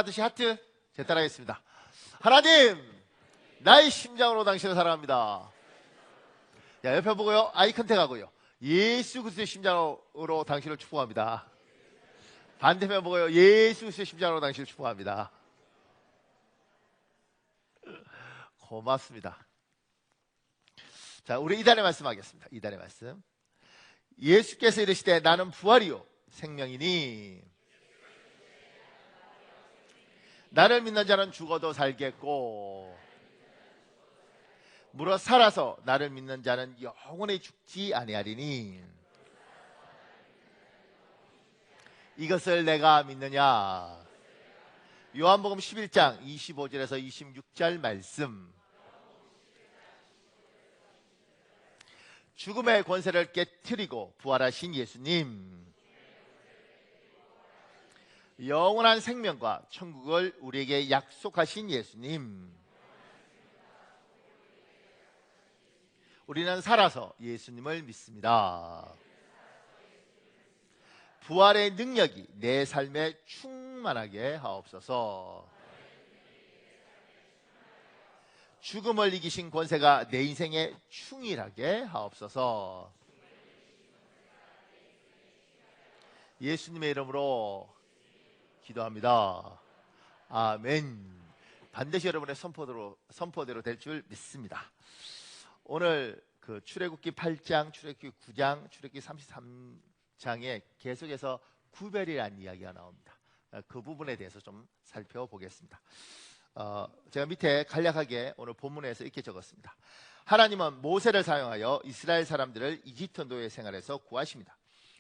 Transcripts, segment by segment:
하듯이 하트 제 따라하겠습니다. 하나님, 나의 심장으로 당신을 사랑합니다. 자, 옆에 보고요. 아이 컨택하고요. 예수 그리스도의 심장으로 당신을 축복합니다. 반대편 보고요. 예수 그리스도의 심장으로 당신을 축복합니다. 고맙습니다. 자, 우리 이달의 말씀 하겠습니다. 이달의 말씀. 예수께서 이르시되 나는 부활이요 생명이니 나를 믿는 자는 죽어도 살겠고 무릇 살아서 나를 믿는 자는 영원히 죽지 아니하리니 이것을 내가 믿느냐. 요한복음 11장 25절에서 26절 말씀. 죽음의 권세를 깨트리고 부활하신 예수님, 영원한 생명과 천국을 우리에게 약속하신 예수님, 우리는 살아서 예수님을 믿습니다. 부활의 능력이 내 삶에 충만하게 하옵소서. 죽음을 이기신 권세가 내 인생에 충실하게 하옵소서. 예수님의 이름으로 기도합니다. 아멘. 반드시 여러분의 선포대로 될 줄 믿습니다. 오늘 그 출애굽기 8장, 출애굽기 9장, 출애굽기 33장에 계속해서 구별이라는 이야기가 나옵니다. 그 부분에 대해서 좀 살펴보겠습니다. 제가 밑에 간략하게 오늘 본문에서 이렇게 적었습니다. 하나님은 모세를 사용하여 이스라엘 사람들을 이집트 노예 생활에서 구하십니다.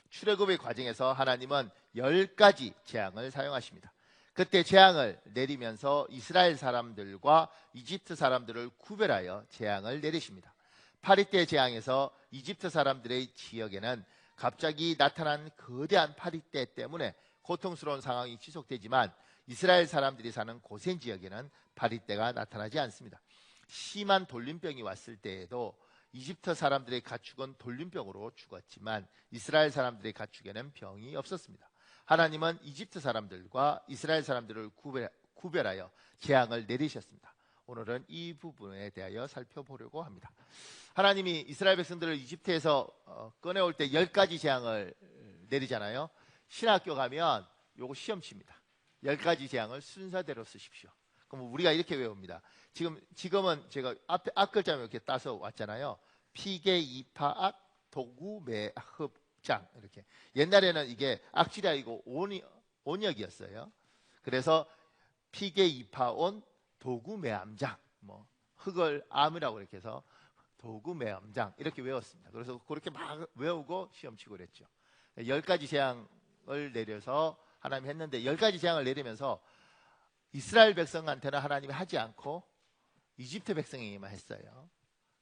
출애굽의 과정에서 하나님은 10가지 재앙을 사용하십니다. 그때 재앙을 내리면서 이스라엘 사람들과 이집트 사람들을 구별하여 재앙을 내리십니다. 파리떼 재앙에서 이집트 사람들의 지역에는 갑자기 나타난 거대한 파리떼 때문에 고통스러운 상황이 지속되지만 이스라엘 사람들이 사는 고센 지역에는 파리떼가 나타나지 않습니다. 심한 돌림병이 왔을 때에도 이집트 사람들의 가축은 돌림병으로 죽었지만 이스라엘 사람들의 가축에는 병이 없었습니다. 하나님은 이집트 사람들과 이스라엘 사람들을 구별하여 재앙을 내리셨습니다. 오늘은 이 부분에 대하여 살펴보려고 합니다. 하나님이 이스라엘 백성들을 이집트에서 꺼내올 때 10가지 재앙을 내리잖아요. 신학교 가면 요거 시험칩니다. 10가지 재앙을 순서대로 쓰십시오. 그럼 우리가 이렇게 외웁니다. 지금은 제가 앞에 앞글자만 이렇게 따서 왔잖아요. 피계, 이파, 악, 도구, 매, 흡장 이렇게. 옛날에는 이게 악질이 아니고 온역이었어요. 그래서 피계, 이파, 온, 도구, 매암장, 뭐 흙을 암이라고 이렇게 해서 도구, 매암장 이렇게 외웠습니다. 그래서 그렇게 막 외우고 시험 치고 그랬죠. 10가지 재앙을 내려서 하나님이 했는데 10가지 재앙을 내리면서 이스라엘 백성한테는 하나님이 하지 않고 이집트 백성에게만 했어요.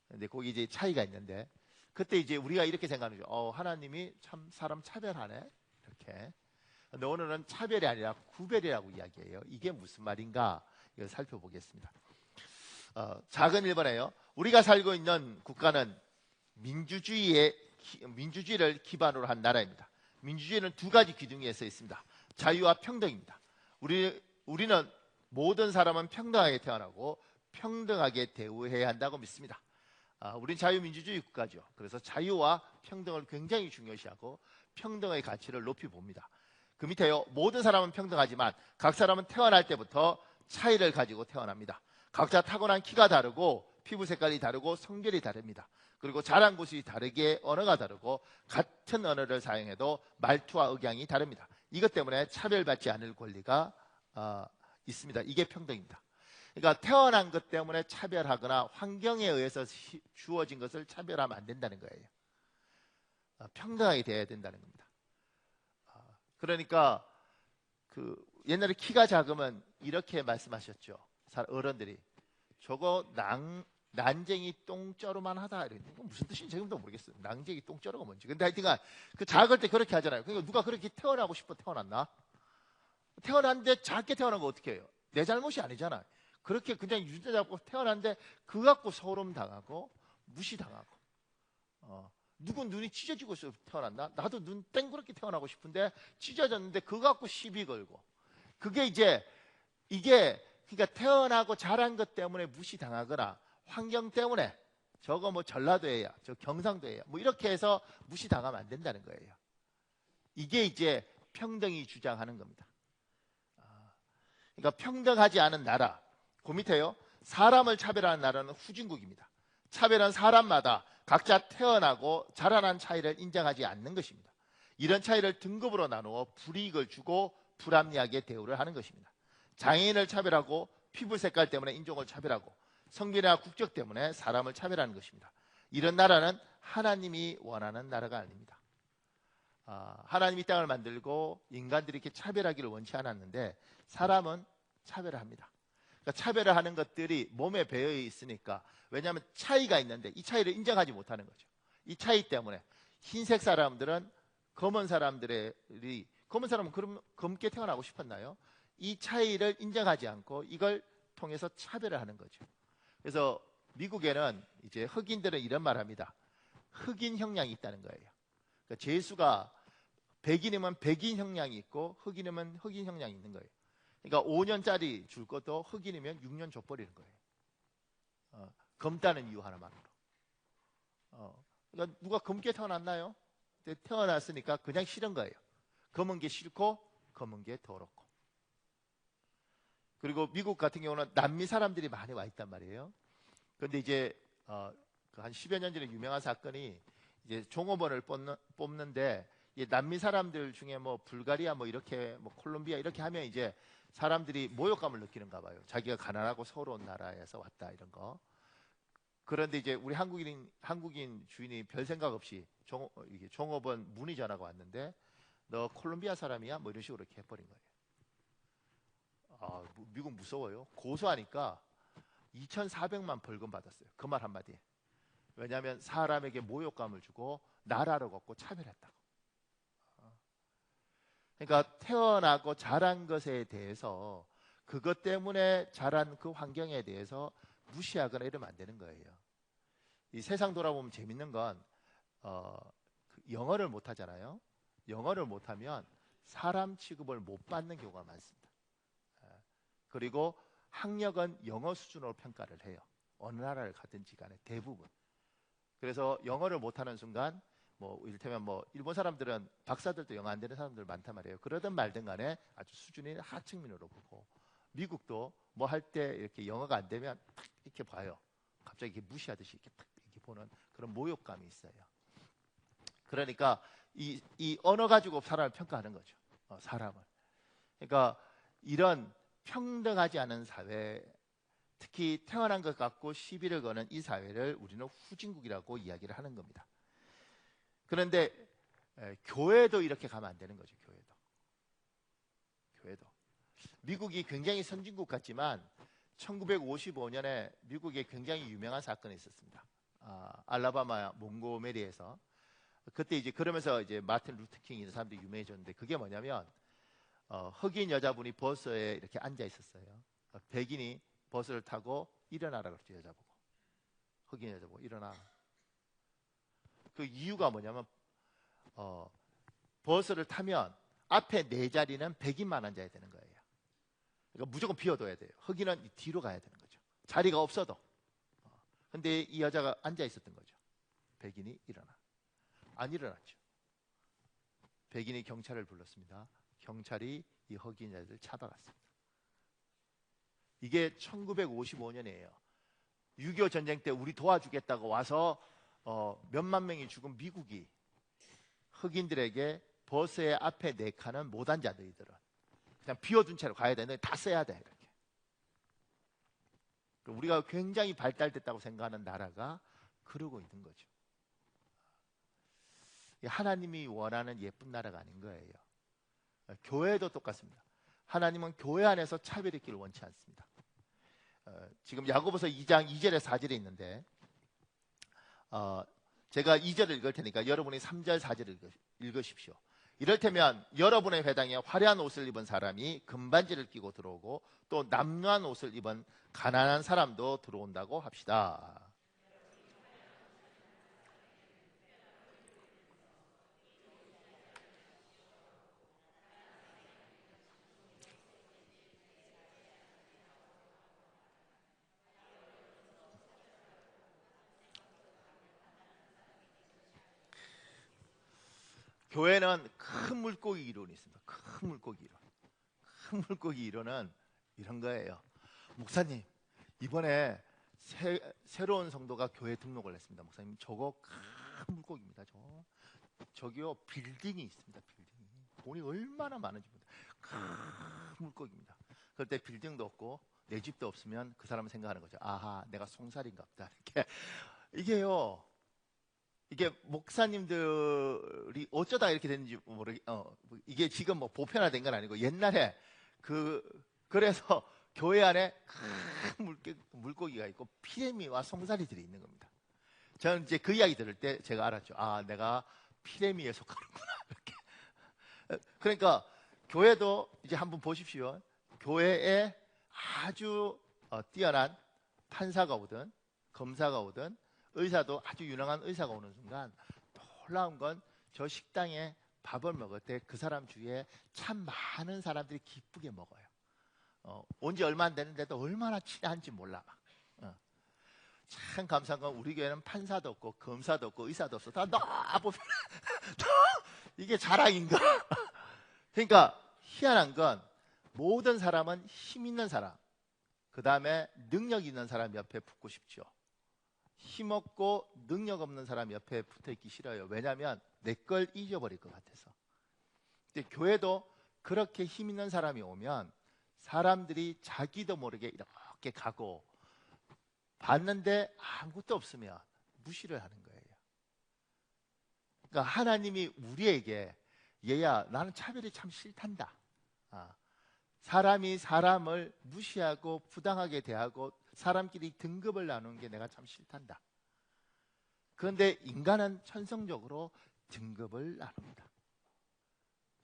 근데 거기 이제 차이가 있는데 그때 이제 우리가 이렇게 생각하는 거죠. 하나님이 참 사람 차별하네. 이렇게. 근데 오늘은 차별이 아니라 구별이라고 이야기해요. 이게 무슨 말인가? 이걸 살펴보겠습니다. 작은 1번에요. 우리가 살고 있는 국가는 민주주의를 기반으로 한 나라입니다. 민주주의는 2가지 기둥에 서 있습니다. 자유와 평등입니다. 우리는 모든 사람은 평등하게 태어나고 평등하게 대우해야 한다고 믿습니다. 우린 자유민주주의 국가죠. 그래서 자유와 평등을 굉장히 중요시하고 평등의 가치를 높이 봅니다. 그 밑에요. 모든 사람은 평등하지만 각 사람은 태어날 때부터 차이를 가지고 태어납니다. 각자 타고난 키가 다르고 피부 색깔이 다르고 성별이 다릅니다. 그리고 자란 곳이 다르게 언어가 다르고 같은 언어를 사용해도 말투와 억양이 다릅니다. 이것 때문에 차별받지 않을 권리가 있습니다. 이게 평등입니다. 그러니까 태어난 것 때문에 차별하거나 환경에 의해서 주어진 것을 차별하면 안 된다는 거예요. 평등하게 돼야 된다는 겁니다. 그러니까 옛날에 키가 작으면 이렇게 말씀하셨죠. 어른들이 저거 난쟁이 똥자루만 하다. 이거 무슨 뜻인지 지금도 모르겠어요. 난쟁이 똥자루가 뭔지. 근데 하여튼간 그 작을 때 그렇게 하잖아요. 그러니까 누가 그렇게 태어나고 싶어 태어났나? 태어났는데 작게 태어난 거 어떻게 해요? 내 잘못이 아니잖아요. 그렇게 그냥 유전 잡고 태어났는데 그거 갖고 소름 당하고 무시당하고 누군 눈이 찢어지고 있어 태어났나? 나도 눈 땡그랗게 태어나고 싶은데 찢어졌는데 그거 갖고 시비 걸고 그게 이제 이게 그러니까 태어나고 자란 것 때문에 무시당하거나 환경 때문에 저거 뭐 전라도에야 저 경상도에야 뭐 이렇게 해서 무시당하면 안 된다는 거예요. 이게 이제 평등이 주장하는 겁니다. 그러니까 평등하지 않은 나라, 그 밑에요. 사람을 차별하는 나라는 후진국입니다. 차별은 사람마다 각자 태어나고 자라난 차이를 인정하지 않는 것입니다. 이런 차이를 등급으로 나누어 불이익을 주고 불합리하게 대우를 하는 것입니다. 장애인을 차별하고 피부 색깔 때문에 인종을 차별하고 성별이나 국적 때문에 사람을 차별하는 것입니다. 이런 나라는 하나님이 원하는 나라가 아닙니다. 하나님이 땅을 만들고 인간들이 이렇게 차별하기를 원치 않았는데 사람은 차별을 합니다. 그러니까 차별을 하는 것들이 몸에 배어 있으니까, 왜냐하면 차이가 있는데 이 차이를 인정하지 못하는 거죠. 이 차이 때문에 흰색 사람들은 검은 사람은 그럼 검게 태어나고 싶었나요? 이 차이를 인정하지 않고 이걸 통해서 차별을 하는 거죠. 그래서 미국에는 이제 흑인들은 이런 말 합니다. 흑인 형량이 있다는 거예요. 그러니까 죄수가 백인이면 백인 형량이 있고 흑인이면 흑인 형량이 있는 거예요. 그러니까 5년짜리 줄 것도 흑인이면 6년 줘버리는 거예요. 검다는 이유 하나만으로. 그러니까 누가 검게 태어났나요? 태어났으니까 그냥 싫은 거예요. 검은 게 싫고 검은 게 더럽고. 그리고 미국 같은 경우는 남미 사람들이 많이 와 있단 말이에요. 그런데 이제 한 10여 년 전에 유명한 사건이 이제 종업원을 뽑는데 남미 사람들 중에 뭐 불가리아 뭐 이렇게 뭐 콜롬비아 이렇게 하면 이제 사람들이 모욕감을 느끼는가 봐요. 자기가 가난하고 서러운 나라에서 왔다 이런 거. 그런데 이제 우리 한국인 주인이 별 생각 없이 종업원 문의 전화가 왔는데 너 콜롬비아 사람이야? 뭐 이런 식으로 이렇게 해버린 거예요. 미국 무서워요. 고소하니까 2,400만 벌금 받았어요. 그 말 한마디에. 왜냐하면 사람에게 모욕감을 주고 나라를 걷고 차별했다고. 그러니까 태어나고 자란 것에 대해서 그것 때문에 자란 그 환경에 대해서 무시하거나 이러면 안 되는 거예요. 이 세상 돌아보면 재밌는 건 영어를 못하잖아요. 영어를 못하면 사람 취급을 못 받는 경우가 많습니다. 그리고 학력은 영어 수준으로 평가를 해요. 어느 나라를 가든지 간에 대부분. 그래서 영어를 못하는 순간 뭐 이를테면 뭐 일본 사람들은 박사들도 영어 안 되는 사람들 많단 말이에요. 그러든 말든 간에 아주 수준이 하층민으로 보고, 미국도 뭐 할 때 이렇게 영어가 안 되면 탁 이렇게 봐요. 갑자기 이렇게 무시하듯이 이렇게 보는 그런 모욕감이 있어요. 그러니까 이 언어 가지고 사람을 평가하는 거죠. 사람을. 그러니까 이런 평등하지 않은 사회, 특히 태어난 것 같고 시비를 거는 이 사회를 우리는 후진국이라고 이야기를 하는 겁니다. 그런데 교회도 이렇게 가면 안 되는 거죠. 교회도. 미국이 굉장히 선진국 같지만 1955년에 미국에 굉장히 유명한 사건이 있었습니다. 알라바마 몽고메리에서. 그때 이제 그러면서 이제 마틴 루터 킹 이런 사람들이 유명해졌는데, 그게 뭐냐면 흑인 여자분이 버스에 이렇게 앉아 있었어요. 백인이 버스를 타고 일어나라 그랬죠. 여자보고. 흑인 여자보고 일어나. 그 이유가 뭐냐면 버스를 타면 앞에 네 자리는 백인만 앉아야 되는 거예요. 그러니까 무조건 비워둬야 돼요. 흑인은 뒤로 가야 되는 거죠. 자리가 없어도. 근데 이 여자가 앉아 있었던 거죠. 백인이 일어나. 안 일어났죠. 백인이 경찰을 불렀습니다. 경찰이 이 흑인 여자를 잡아갔습니다. 이게 1955년이에요. 6.25 전쟁 때 우리 도와주겠다고 와서 몇만 명이 죽은 미국이 흑인들에게 버스의 앞에 네 칸은 못 앉아, 너희들은 그냥 비워둔 채로 가야 돼, 너희 다 써야 돼, 이렇게. 우리가 굉장히 발달됐다고 생각하는 나라가 그러고 있는 거죠. 하나님이 원하는 예쁜 나라가 아닌 거예요. 교회도 똑같습니다. 하나님은 교회 안에서 차별 있기를 원치 않습니다. 지금 야고보서 2장 2절에 4절에 있는데 제가 2절을 읽을 테니까 여러분이 3절 4절을 읽으십시오. 이를테면 여러분의 회당에 화려한 옷을 입은 사람이 금반지를 끼고 들어오고 또 남루한 옷을 입은 가난한 사람도 들어온다고 합시다. 교회는 큰 물고기 이론이 있습니다. 큰 물고기 이론. 큰 물고기 이론은 이런 거예요. 목사님, 이번에 새로운 성도가 교회 등록을 했습니다. 목사님, 저거 큰 물고기입니다. 저기요, 빌딩이 있습니다. 빌딩이. 돈이 얼마나 많은지 모릅니다. 큰 물고기입니다. 그럴 때 빌딩도 없고 내 집도 없으면 그 사람은 생각하는 거죠. 아하, 내가 송사리인가 보다. 이게요, 이게 목사님들이 어쩌다 이렇게 됐는지 이게 지금 뭐 보편화된 건 아니고 옛날에 그래서 교회 안에 큰 물고기가 있고 피레미와 송사리들이 있는 겁니다. 저는 이제 그 이야기 들을 때 제가 알았죠. 아, 내가 피레미에 속하는구나. 이렇게. 그러니까 교회도 이제 한번 보십시오. 교회에 아주 뛰어난 판사가 오든 검사가 오든 의사도 아주 유능한 의사가 오는 순간 놀라운 건 저 식당에 밥을 먹을 때 그 사람 주위에 참 많은 사람들이 기쁘게 먹어요. 온 지 얼마 안 됐는데도 얼마나 친한지 몰라. 참 감사한 건 우리 교회는 판사도 없고 검사도 없고 의사도 없어. 다 너무 이게 자랑인가? 그러니까 희한한 건 모든 사람은 힘 있는 사람, 그 다음에 능력 있는 사람 옆에 붙고 싶죠. 힘없고 능력 없는 사람 옆에 붙어있기 싫어요. 왜냐하면 내 걸 잊어버릴 것 같아서. 근데 교회도 그렇게 힘 있는 사람이 오면 사람들이 자기도 모르게 이렇게 가고 봤는데 아무것도 없으면 무시를 하는 거예요. 그러니까 하나님이 우리에게 얘야, 나는 차별이 참 싫단다. 사람이 사람을 무시하고 부당하게 대하고 사람끼리 등급을 나누는 게 내가 참 싫단다. 그런데 인간은 천성적으로 등급을 나눕니다.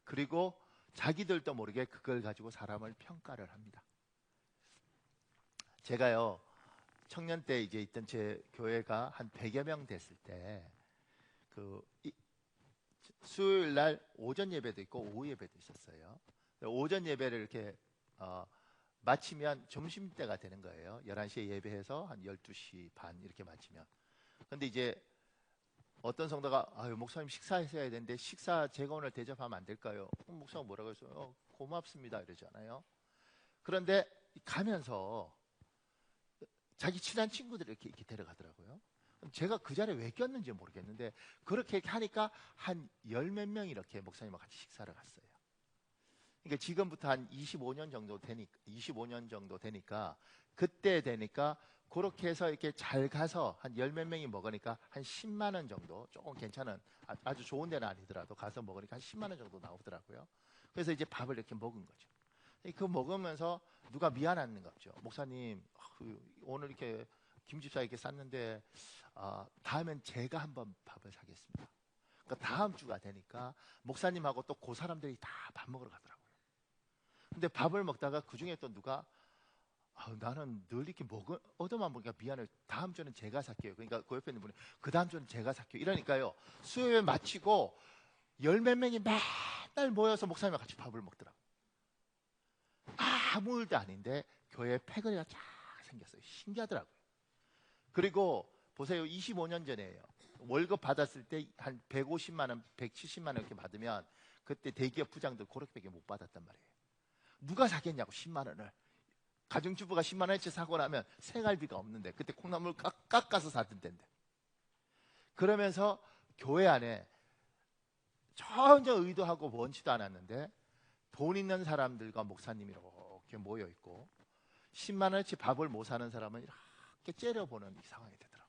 그리고 자기들도 모르게 그걸 가지고 사람을 평가를 합니다. 제가요, 청년 때 이제 있던 제 교회가 한 100여 명 됐을 때 수요일 날 오전 예배도 있고 오후 예배도 있었어요. 오전 예배를 이렇게 마치면 점심때가 되는 거예요. 11시에 예배해서 한 12시 반 이렇게 마치면. 근데 이제 어떤 성도가 아유, 목사님 식사했어야 되는데 식사 제가 오늘 대접하면 안 될까요? 목사가 뭐라고 했어요? 고맙습니다 이러잖아요. 그런데 가면서 자기 친한 친구들을 이렇게 데려가더라고요. 제가 그 자리에 왜 꼈는지 모르겠는데 그렇게 하니까 한 열 몇 명이 이렇게 목사님과 같이 식사를 갔어요. 그러니까 지금부터 한 25년 정도 되니까 그때 되니까 그렇게 해서 이렇게 잘 가서 한 열 몇 명이 먹으니까 한 10만 원 정도, 조금 괜찮은 아주 좋은 데는 아니더라도 가서 먹으니까 한 10만 원 정도 나오더라고요. 그래서 이제 밥을 이렇게 먹은 거죠. 그 먹으면서 누가 미안한 거 없죠. 목사님, 오늘 이렇게 김집사 이렇게 쌌는데 다음엔 제가 한번 밥을 사겠습니다. 그러니까 다음 주가 되니까 목사님하고 또 그 사람들이 다 밥 먹으러 가더라고요. 근데 밥을 먹다가 그 중에 또 누가 나는 늘 이렇게 얻어만 먹으니까 미안해요. 다음 주는 제가 살게요. 그러니까 그 옆에 있는 분이 그 다음 주는 제가 살게요. 이러니까요. 수요일 마치고 열 몇 명이 맨날 모여서 목사님과 같이 밥을 먹더라고요. 아무 일도 아닌데 교회에 패거리가 쫙 생겼어요. 신기하더라고요. 그리고 보세요. 25년 전에요. 월급 받았을 때 한 150만 원, 170만 원 이렇게 받으면 그때 대기업 부장들 그렇게밖에 못 받았단 말이에요. 누가 사겠냐고 10만 원을. 가정주부가 10만 원어치 사고 나면 생활비가 없는데 그때 콩나물 깎아서 사던 데인데. 그러면서 교회 안에 전혀 의도하고 원치도 않았는데 돈 있는 사람들과 목사님이 이렇게 모여있고 10만 원어치 밥을 못 사는 사람은 이렇게 째려보는 이 상황이 되더라고요.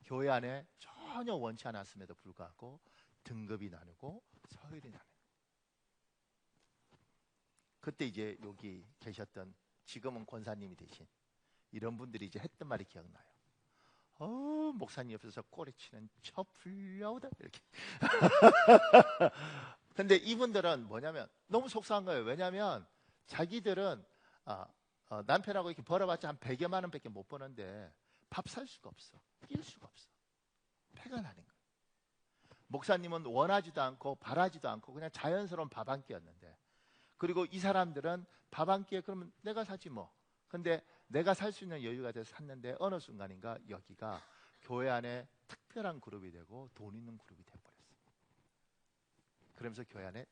교회 안에 전혀 원치 않았음에도 불구하고 등급이 나누고 서열이 나누고. 그때 이제 여기 계셨던 지금은 권사님이 되신 이런 분들이 이제 했던 말이 기억나요. 목사님 옆에서 꼬리치는 저 불려오다 이렇게. 근데 이분들은 뭐냐면 너무 속상한 거예요. 왜냐하면 자기들은 남편하고 이렇게 벌어봤자 한 100여만 원밖에 못 버는데 밥 살 수가 없어. 낄 수가 없어. 패가 나는 거예요. 목사님은 원하지도 않고 바라지도 않고 그냥 자연스러운 밥 한 끼였는데, 그리고 이 사람들은 밥 한 끼에 그러면 내가 사지 뭐. 근데 내가 살 수 있는 여유가 돼서 샀는데 어느 순간인가 여기가 교회 안에 특별한 그룹이 되고 돈 있는 그룹이 돼버렸어요. 그러면서 교회 안에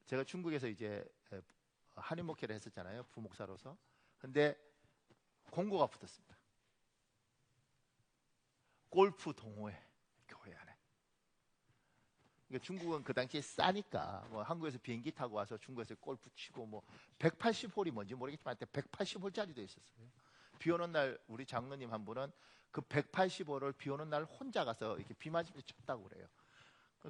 제가 중국에서 이제 한인 목회를 했었잖아요. 부목사로서. 근데 공고가 붙었습니다. 골프 동호회 교회 안에. 그러니까 중국은 그 당시에 싸니까 뭐 한국에서 비행기 타고 와서 중국에서 골프 치고 뭐 180홀이 뭔지 모르겠지만 180홀짜리도 있었어요. 비 오는 날 우리 장로님 한 분은 그 180홀을 비 오는 날 혼자 가서 이렇게 비 맞으면서 쳤다고 그래요.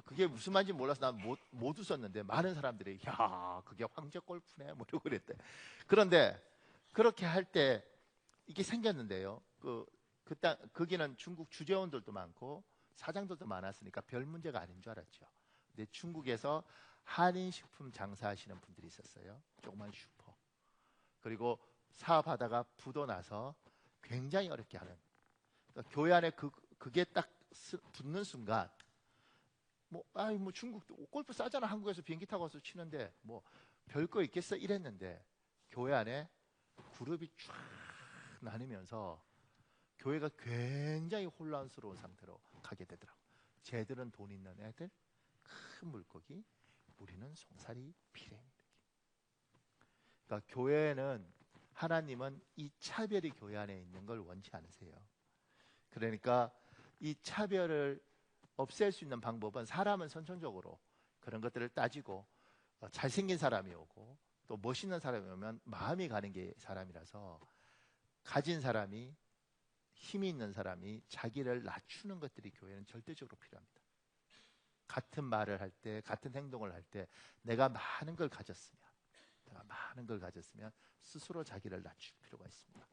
그게 무슨 말인지 몰라서 난 못 웃었는데 많은 사람들이 야 그게 황제 골프네 뭐 이러고 그랬대. 그런데 그렇게 할 때 이게 생겼는데요. 거기는 중국 주재원들도 많고 사장들도 많았으니까 별 문제가 아닌 줄 알았죠. 근데 중국에서 한인식품 장사하시는 분들이 있었어요. 조그만 슈퍼. 그리고 사업하다가 부도 나서 굉장히 어렵게 하는. 그러니까 교회 안에 그게 딱 붙는 순간 뭐 중국 골프 싸잖아. 한국에서 비행기 타고 와서 치는데 뭐 별거 있겠어 이랬는데 교회 안에 그룹이 쫙 나뉘면서 교회가 굉장히 혼란스러운 상태로 가게 되더라고. 쟤들은 돈 있는 애들, 큰 물고기, 우리는 송사리 피레미. 그러니까 교회는 하나님은 이 차별이 교회 안에 있는 걸 원치 않으세요. 그러니까 이 차별을 없앨 수 있는 방법은 사람은 선천적으로 그런 것들을 따지고 잘생긴 사람이 오고 또 멋있는 사람이 오면 마음이 가는 게 사람이라서 가진 사람이 힘이 있는 사람이 자기를 낮추는 것들이 교회는 절대적으로 필요합니다. 같은 말을 할 때 같은 행동을 할 때 내가 많은 걸 가졌으면 스스로 자기를 낮출 필요가 있습니다.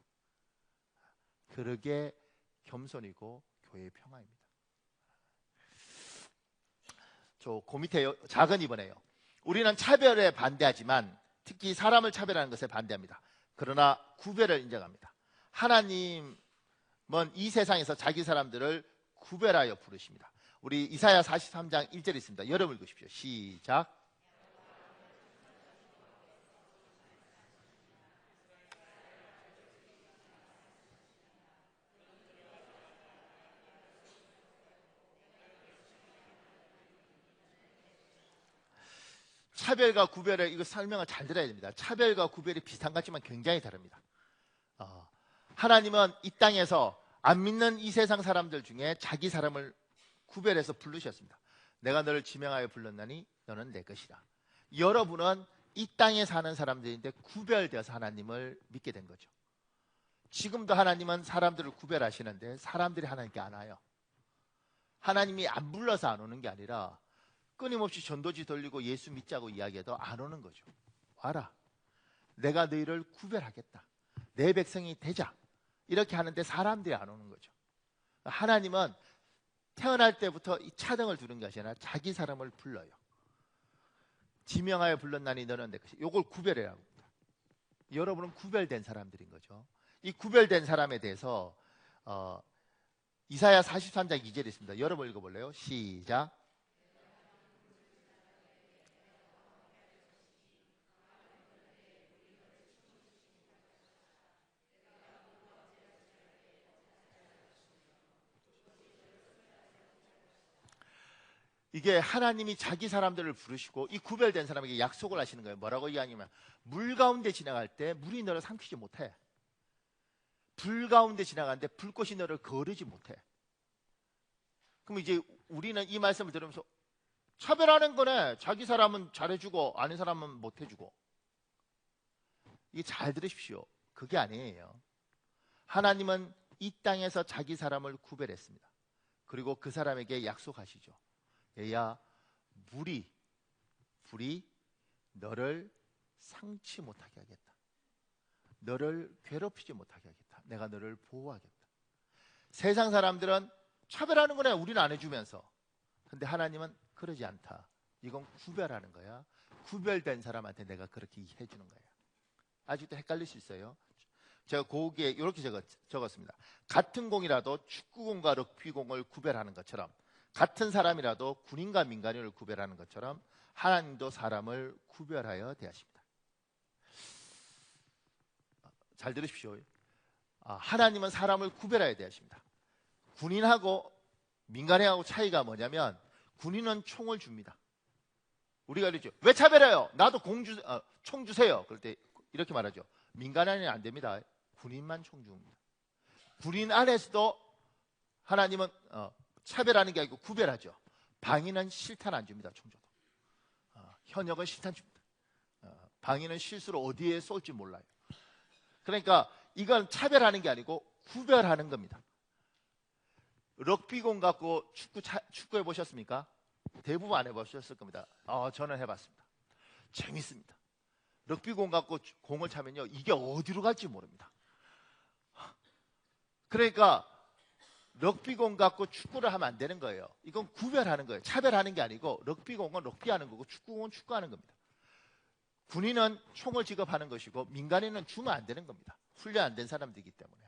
그러게 겸손이고 교회의 평화입니다. 그 밑에 작은 2번에요. 우리는 차별에 반대하지만 특히 사람을 차별하는 것에 반대합니다. 그러나 구별을 인정합니다. 하나님은 이 세상에서 자기 사람들을 구별하여 부르십니다. 우리 이사야 43장 1절에 있습니다. 여러분 읽으십시오. 시작. 차별과 구별을 이거 설명을 잘 들어야 됩니다. 차별과 구별이 비슷한 것 같지만 굉장히 다릅니다. 하나님은 이 땅에서 안 믿는 이 세상 사람들 중에 자기 사람을 구별해서 부르셨습니다. 내가 너를 지명하여 불렀나니 너는 내 것이라. 여러분은 이 땅에 사는 사람들인데 구별되어서 하나님을 믿게 된 거죠. 지금도 하나님은 사람들을 구별하시는데 사람들이 하나님께 안 와요. 하나님이 안 불러서 안 오는 게 아니라 끊임없이 전도지 돌리고 예수 믿자고 이야기해도 안 오는 거죠. 와라. 내가 너희를 구별하겠다. 내 백성이 되자. 이렇게 하는데 사람들이 안 오는 거죠. 하나님은 태어날 때부터 이 차등을 두는 것이 아니라 자기 사람을 불러요. 지명하여 불렀나니 너는 내 것이. 이걸 구별해라고 합니다. 여러분은 구별된 사람들인 거죠. 이 구별된 사람에 대해서 이사야 43장 2절에 있습니다. 여러분 읽어볼래요? 시작. 이게 하나님이 자기 사람들을 부르시고 이 구별된 사람에게 약속을 하시는 거예요. 뭐라고 이야기하냐면 물 가운데 지나갈 때 물이 너를 삼키지 못해. 불 가운데 지나가는데 불꽃이 너를 거르지 못해. 그럼 이제 우리는 이 말씀을 들으면서 차별하는 거네. 자기 사람은 잘해주고 아닌 사람은 못해주고. 이게 잘 들으십시오. 그게 아니에요. 하나님은 이 땅에서 자기 사람을 구별했습니다. 그리고 그 사람에게 약속하시죠. 얘야, 불이 너를 상치 못하게 하겠다. 너를 괴롭히지 못하게 하겠다. 내가 너를 보호하겠다. 세상 사람들은 차별하는 거네. 우리는 안 해주면서. 근데 하나님은 그러지 않다. 이건 구별하는 거야. 구별된 사람한테 내가 그렇게 해주는 거야. 아직도 헷갈릴 수 있어요. 제가 거기에 이렇게 적었습니다. 같은 공이라도 축구공과 럭비공을 구별하는 것처럼 같은 사람이라도 군인과 민간인을 구별하는 것처럼 하나님도 사람을 구별하여 대하십니다. 잘 들으십시오. 하나님은 사람을 구별하여 대하십니다. 군인하고 민간인하고 차이가 뭐냐면 군인은 총을 줍니다. 우리가 그러죠. 왜 차별해요? 나도 총 주세요. 그럴 때 이렇게 말하죠. 민간인은 안 됩니다. 군인만 총 줍니다. 군인 안에서도 하나님은 차별하는 게 아니고 구별하죠. 방위는 실탄 안 줍니다. 총 줘도. 현역은 실탄 줍니다. 방위는 실수로 어디에 쏠지 몰라요. 그러니까 이건 차별하는 게 아니고 구별하는 겁니다. 럭비공 갖고 축구 해보셨습니까? 대부분 안 해보셨을 겁니다. 저는 해봤습니다. 재밌습니다. 럭비공 갖고 공을 차면요, 이게 어디로 갈지 모릅니다. 그러니까 럭비공 갖고 축구를 하면 안 되는 거예요. 이건 구별하는 거예요. 차별하는 게 아니고 럭비공은 럭비하는 거고 축구공은 축구하는 겁니다. 군인은 총을 지급하는 것이고 민간인은 주면 안 되는 겁니다. 훈련 안 된 사람들이기 때문에.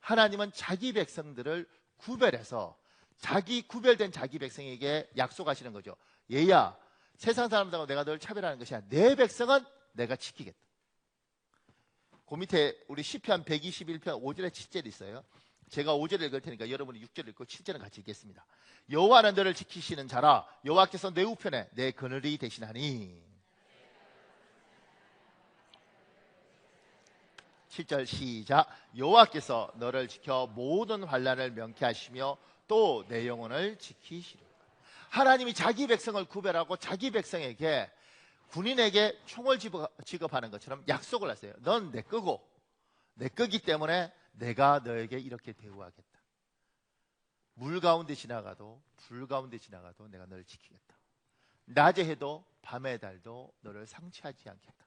하나님은 자기 백성들을 구별해서 자기 구별된 자기 백성에게 약속하시는 거죠. 얘야, 세상 사람들하고 내가 널 차별하는 것이 아니라 내 백성은 내가 지키겠다. 그 밑에 우리 시편 121편 5절에 7절이 있어요. 제가 5절을 읽을 테니까 여러분이 6절 읽고 7절은 같이 읽겠습니다. 여호와는 너를 지키시는 자라. 여호와께서 내 우편에 내 그늘이 되시나니. 7절 시작. 여호와께서 너를 지켜 모든 환난을 명쾌하시며 또 내 영혼을 지키시리라. 하나님이 자기 백성을 구별하고 자기 백성에게 군인에게 총을 지급하는 것처럼 약속을 하세요. 넌 내 거고 내 거기 때문에 내가 너에게 이렇게 대우하겠다. 물 가운데 지나가도 불 가운데 지나가도 내가 너를 지키겠다. 낮에 해도 밤의 달도 너를 상처하지 않겠다.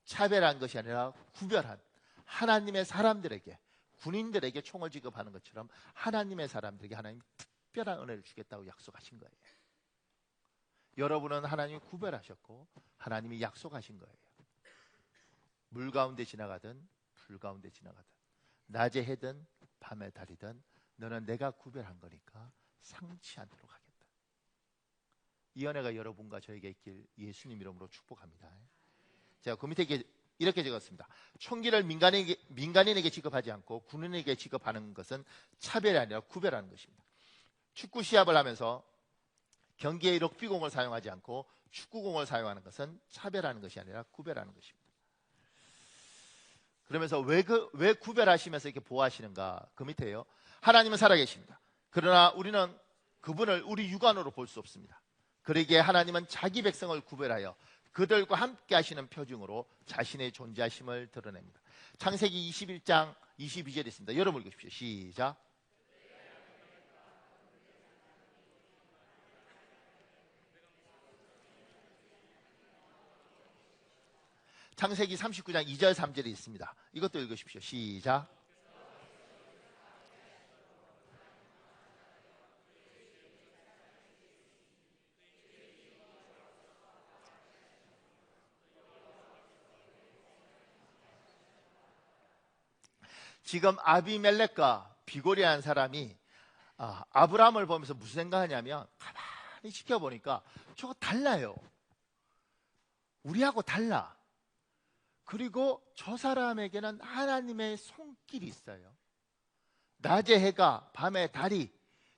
차별한 것이 아니라 구별한 하나님의 사람들에게, 군인들에게 총을 지급하는 것처럼 하나님의 사람들에게 하나님 특별한 은혜를 주겠다고 약속하신 거예요. 여러분은 하나님이 구별하셨고 하나님이 약속하신 거예요. 물 가운데 지나가든 불 가운데 지나가든 낮에 해든 밤에 달이든 너는 내가 구별한 거니까 상치 않도록 하겠다. 이 은혜가 여러분과 저에게 있길 예수님 이름으로 축복합니다. 제가 그 밑에 이렇게 적었습니다. 총기를 민간인에게 지급하지 않고 군인에게 지급하는 것은 차별이 아니라 구별하는 것입니다. 축구 시합을 하면서 경기에 럭비공을 사용하지 않고 축구공을 사용하는 것은 차별하는 것이 아니라 구별하는 것입니다. 그러면서 왜 구별하시면서 이렇게 보호하시는가? 그 밑에요. 하나님은 살아계십니다. 그러나 우리는 그분을 우리 육안으로 볼 수 없습니다. 그러기에 하나님은 자기 백성을 구별하여 그들과 함께 하시는 표징으로 자신의 존재하심을 드러냅니다. 창세기 21장 22절에 있습니다. 여러분 읽으십시오. 시작. 창세기 39장 2절 3절에 있습니다. 이것도 읽으십시오. 시작. 지금 아비멜렉과 비골이라는 사람이 아브라함을 보면서 무슨 생각하냐면 가만히 지켜보니까 저거 달라요. 우리하고 달라. 그리고 저 사람에게는 하나님의 손길이 있어요. 낮에 해가 밤에 달이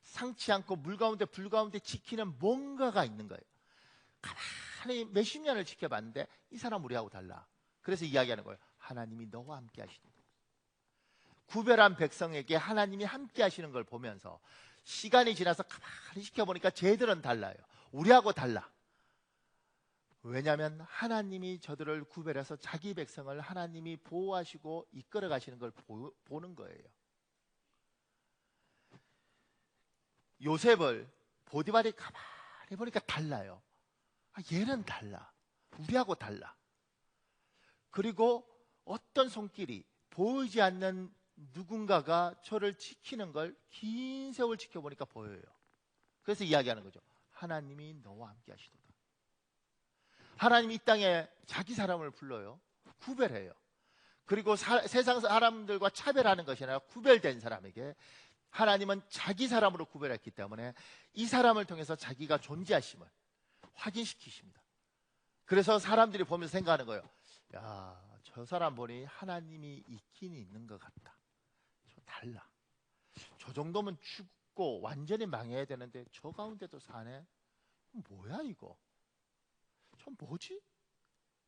상치 않고 물 가운데 불 가운데 지키는 뭔가가 있는 거예요. 가만히 몇십 년을 지켜봤는데 이 사람 우리하고 달라. 그래서 이야기하는 거예요. 하나님이 너와 함께 하시는 거예요. 구별한 백성에게 하나님이 함께 하시는 걸 보면서 시간이 지나서 가만히 지켜보니까 쟤들은 달라요. 우리하고 달라. 왜냐하면 하나님이 저들을 구별해서 자기 백성을 하나님이 보호하시고 이끌어 가시는 걸 보는 거예요. 요셉을 보디발이 가만히 보니까 달라요. 얘는 달라. 우리하고 달라. 그리고 어떤 손길이 보이지 않는 누군가가 저를 지키는 걸 긴 세월 지켜보니까 보여요. 그래서 이야기하는 거죠. 하나님이 너와 함께 하시도다. 하나님이 이 땅에 자기 사람을 불러요. 구별해요. 그리고 세상 사람들과 차별하는 것이 아니라 구별된 사람에게 하나님은 자기 사람으로 구별했기 때문에 이 사람을 통해서 자기가 존재하심을 확인시키십니다. 그래서 사람들이 보면서 생각하는 거예요. 야, 저 사람 보니 하나님이 있긴 있는 것 같다. 저 달라. 저 정도면 죽고 완전히 망해야 되는데 저 가운데도 사네? 뭐야 이거? 저 뭐지?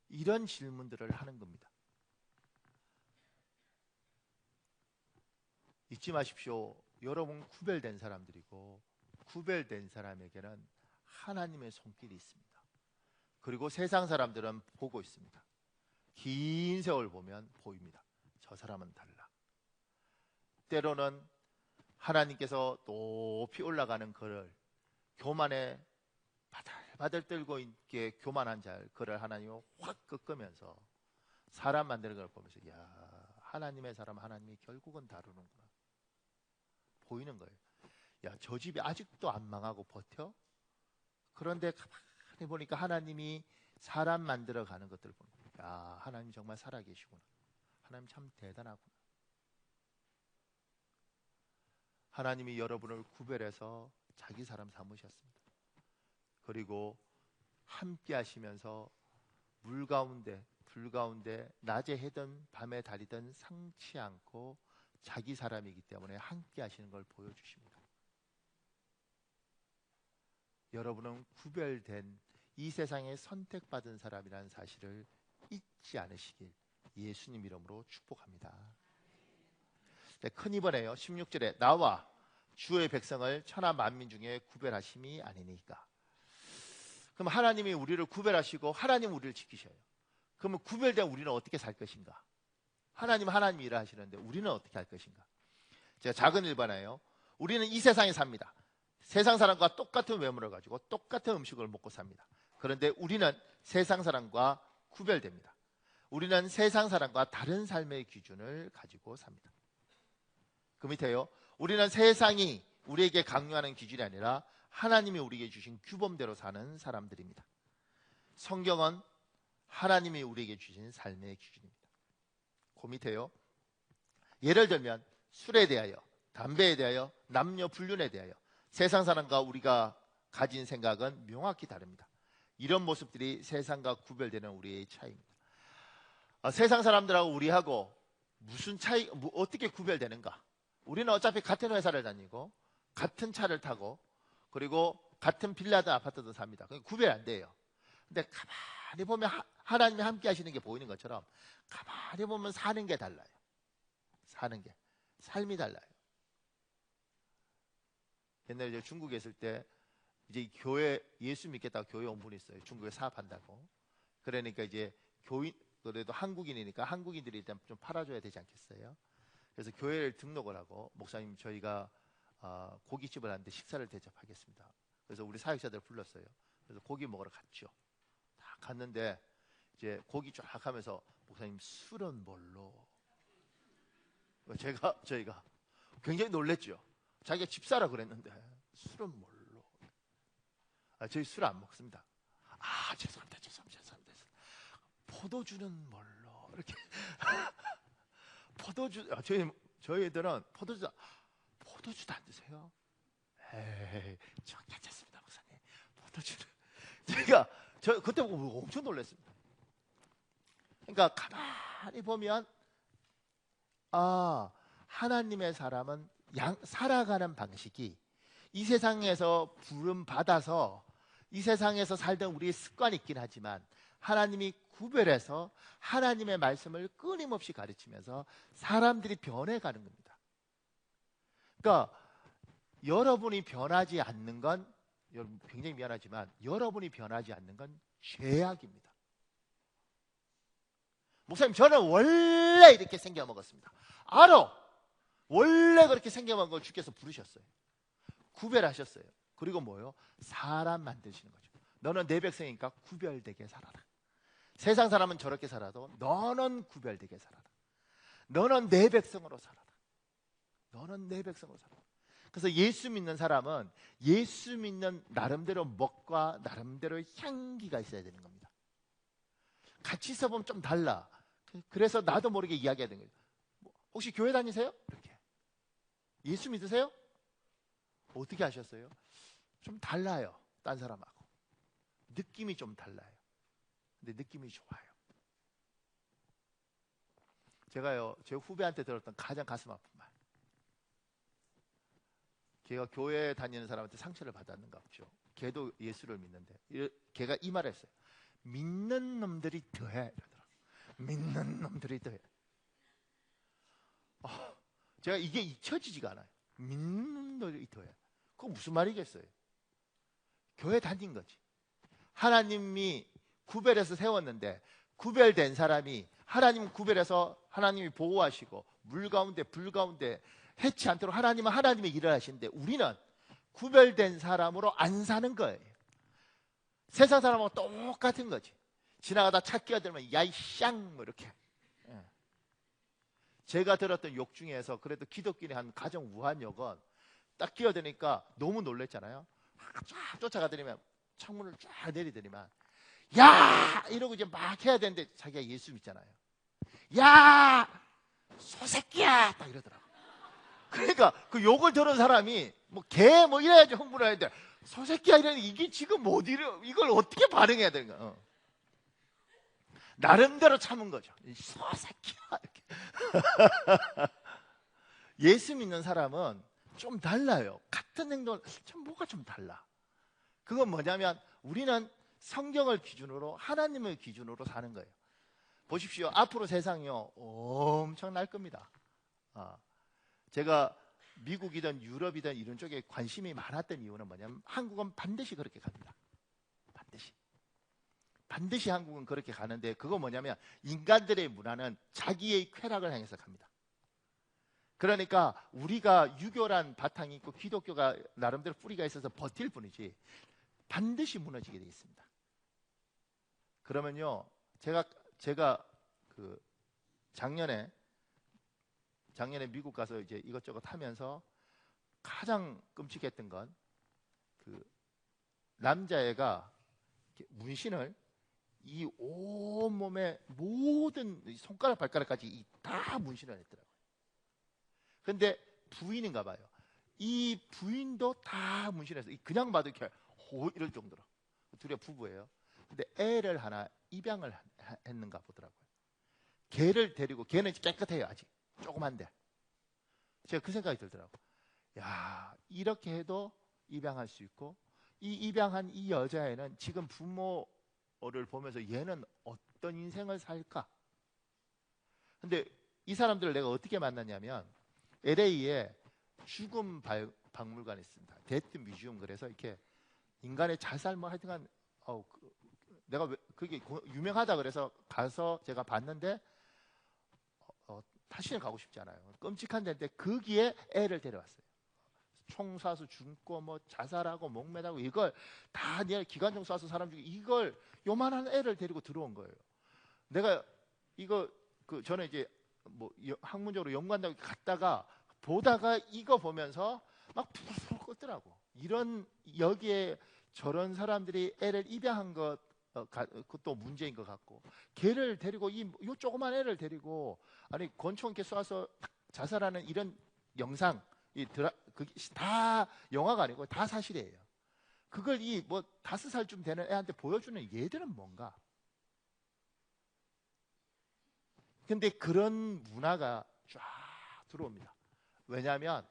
이런 질문들을 하는 겁니다. 잊지 마십시오. 여러분 구별된 사람들이고 구별된 사람에게는 하나님의 손길이 있습니다. 그리고 세상 사람들은 보고 있습니다. 긴 세월 보면 보입니다. 저 사람은 달라. 때로는 하나님께서 높이 올라가는 그를 교만에 바들바들 떨고 있게 교만한 자를 그를 하나님이 확 꺾으면서 사람 만드는 걸 보면서 야, 하나님의 사람 하나님이 결국은 다루는구나. 보이는 거예요. 야, 저 집이 아직도 안 망하고 버텨? 그런데 가만히 보니까 하나님이 사람 만들어 가는 것들을 보니까 야, 하나님 정말 살아계시구나. 하나님 참 대단하구나. 하나님이 여러분을 구별해서 자기 사람 삼으셨습니다. 그리고 함께 하시면서 물 가운데 불 가운데 낮에 해든 밤에 달이든 상치 않고 자기 사람이기 때문에 함께 하시는 걸 보여주십니다. 여러분은 구별된 이 세상에 선택받은 사람이라는 사실을 잊지 않으시길 예수님 이름으로 축복합니다. 네, 큰 이번에요. 16절에 나와 주의 백성을 천하 만민 중에 구별하심이 아니니까. 그럼 하나님이 우리를 구별하시고 하나님 우리를 지키셔요. 그러면 구별된 우리는 어떻게 살 것인가? 하나님이 일을 하시는데 우리는 어떻게 할 것인가? 제가 작은 일반화예요. 우리는 이 세상에 삽니다. 세상 사람과 똑같은 외모를 가지고 똑같은 음식을 먹고 삽니다. 그런데 우리는 세상 사람과 구별됩니다. 우리는 세상 사람과 다른 삶의 기준을 가지고 삽니다. 그 밑에요. 우리는 세상이 우리에게 강요하는 기준이 아니라 하나님이 우리에게 주신 규범대로 사는 사람들입니다. 성경은 하나님이 우리에게 주신 삶의 기준입니다. 그 밑에요. 예를 들면 술에 대하여, 담배에 대하여, 남녀 불륜에 대하여 세상 사람과 우리가 가진 생각은 명확히 다릅니다. 이런 모습들이 세상과 구별되는 우리의 차이입니다. 세상 사람들하고 우리하고 무슨 차이, 어떻게 구별되는가? 우리는 어차피 같은 회사를 다니고 같은 차를 타고 그리고 같은 빌라든 아파트든 삽니다. 구별 안 돼요. 근데 가만히 보면 하나님이 함께 하시는 게 보이는 것처럼 가만히 보면 사는 게 달라요. 사는 게. 삶이 달라요. 옛날에 이제 중국에 있을 때 이제 교회 예수 믿겠다고 교회 온 분이 있어요. 중국에 사업한다고. 그러니까 이제 교인 그래도 한국인이니까 한국인들이 일단 좀 팔아줘야 되지 않겠어요? 그래서 교회를 등록을 하고 목사님 저희가 고깃집을 하는데 식사를 대접하겠습니다. 그래서 우리 사역자들 불렀어요. 그래서 고기 먹으러 갔죠. 다 갔는데 이제 고기 쫙 하면서 목사님 술은 뭘로? 저희가 굉장히 놀랬죠. 자기가 집사라 그랬는데 술은 뭘로? 저희 술 안 먹습니다. 죄송합니다. 포도주는 뭘로? 이렇게 포도주 저희들은 포도주도 안 드세요? 에이, 저 괜찮습니다, 목사님. 포도주는 저 그때 보고 엄청 놀랐습니다. 그러니까 가만히 보면 하나님의 사람은 살아가는 방식이 이 세상에서 부름 받아서 이 세상에서 살던 우리의 습관이 있긴 하지만 하나님이 구별해서 하나님의 말씀을 끊임없이 가르치면서 사람들이 변해가는 겁니다. 그러니까 여러분이 변하지 않는 건 여러분 굉장히 미안하지만 여러분이 변하지 않는 건 죄악입니다. 목사님 저는 원래 이렇게 생겨 먹었습니다. 원래 그렇게 생겨먹은 걸 주께서 부르셨어요. 구별하셨어요. 그리고 뭐예요? 사람 만드시는 거죠. 너는 내 백성이니까 구별되게 살아라. 세상 사람은 저렇게 살아도 너는 구별되게 살아라. 너는 내 백성으로 살아라. 너는 내 백성으로 살아라. 그래서 예수 믿는 사람은 예수 믿는 나름대로 멋과 나름대로 향기가 있어야 되는 겁니다. 같이 있어보면 좀 달라. 그래서 나도 모르게 이야기하는 거예요. 혹시 교회 다니세요? 이렇게. 예수 믿으세요? 어떻게 하셨어요? 좀 달라요. 딴 사람하고. 느낌이 좀 달라요. 근데 느낌이 좋아요. 제가요, 제 후배한테 들었던 가장 가슴 아픈 말. 걔가 교회 다니는 사람한테 상처를 받았는가 보죠. 걔도 예수를 믿는데 걔가 이 말을 했어요. 믿는 놈들이 더해. 이러더라고요. 믿는 놈들이 더해. 제가 이게 잊혀지지가 않아요. 믿는 놈들이 더해. 그거 무슨 말이겠어요? 교회 다닌 거지. 하나님이 구별해서 세웠는데 구별된 사람이 하나님 구별해서 하나님이 보호하시고 물 가운데 불 가운데 해치 않도록 하나님은 하나님의 일을 하시는데 우리는 구별된 사람으로 안 사는 거예요. 세상 사람하고 똑같은 거지. 지나가다 차 끼어들면 야이 샹 뭐 이렇게. 제가 들었던 욕 중에서 그래도 기독교인이 한 가정 우한욕은 딱 끼어드니까 너무 놀랬잖아요. 쫙 쫓아가더니만 창문을 쫙 내리더니만 야! 이러고 이제 막 해야 되는데 자기가 예수 믿잖아요. 야! 소새끼야! 딱 이러더라고. 그러니까 그 욕을 들은 사람이 뭐 개 뭐 이래야지 흥분을 하는데 소새끼야 이러니 이게 지금 못 이러 이걸 어떻게 반응해야 되는 거야. 나름대로 참은 거죠. 소새끼야 이렇게. 예수 믿는 사람은 좀 달라요. 같은 행동을 참 뭐가 좀 달라. 그건 뭐냐면 우리는 성경을 기준으로 하나님을 기준으로 사는 거예요. 보십시오. 앞으로 세상이요 엄청 날 겁니다. 제가 미국이든 유럽이든 이런 쪽에 관심이 많았던 이유는 뭐냐면 한국은 반드시 그렇게 갑니다. 반드시 한국은 그렇게 가는데 그거 뭐냐면 인간들의 문화는 자기의 쾌락을 향해서 갑니다. 그러니까 우리가 유교란 바탕이 있고 기독교가 나름대로 뿌리가 있어서 버틸 뿐이지 반드시 무너지게 되어 있습니다. 그러면요 제가 그 작년에 미국 가서 이제 이것저것 하면서 가장 끔찍했던 건 그 남자애가 문신을 이 온몸에 모든 손가락 발가락까지 다 문신을 했더라고요. 근데 부인인가 봐요. 이 부인도 다 문신해서 그냥 봐도 이렇게 이럴 정도로 둘이 부부예요. 근데 애를 하나 입양을 했는가 보더라고요. 걔를 데리고 걔는 깨끗해요. 아직 조그만데 제가 그 생각이 들더라고요. 야 이렇게 해도 입양할 수 있고 이 입양한 이 여자애는 지금 부모를 보면서 얘는 어떤 인생을 살까? 근데 이 사람들을 내가 어떻게 만났냐면 LA에 죽음 박물관이 있습니다. 데트 뮤지엄. 그래서 이렇게 인간의 자살 뭐 하여튼간 내가 그게 유명하다 그래서 가서 제가 봤는데 다시는 가고 싶지 않아요. 끔찍한 데인데 거기에 애를 데려왔어요. 총쏴서 죽고 뭐 자살하고 목매다고 이걸 다 기관총 쏴서 사람 죽이고 이걸 요만한 애를 데리고 들어온 거예요. 내가 이거 저는 이제 뭐 학문적으로 연구한다고 갔다가 보다가 이거 보면서 막 푹푹 껐더라고. 이런 여기에 저런 사람들이 애를 입양한 것 그것도 문제인 것 같고 걔를 데리고 요 조그만 애를 데리고 아니 권총 이렇게 쏴서 자살하는 이런 영상 그게 다 영화가 아니고 다 사실이에요. 그걸 이 뭐 5살쯤 되는 애한테 보여주는 얘들은 뭔가. 근데 그런 문화가 쫙 들어옵니다. 왜냐하면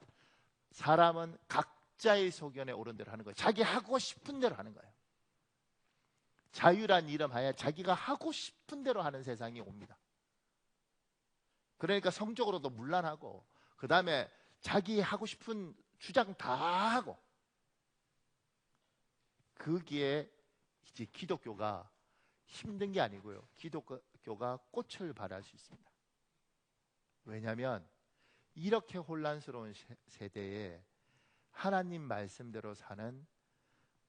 사람은 각자의 소견에 옳은 대로 하는 거예요. 자기 하고 싶은 대로 하는 거예요. 자유란 이름 하에 자기가 하고 싶은 대로 하는 세상이 옵니다. 그러니까 성적으로도 문란하고 그 다음에 자기 하고 싶은 주장 다 하고 거기에 이제 기독교가 힘든 게 아니고요. 기독교가 꽃을 발할 수 있습니다. 왜냐하면 이렇게 혼란스러운 세대에 하나님 말씀대로 사는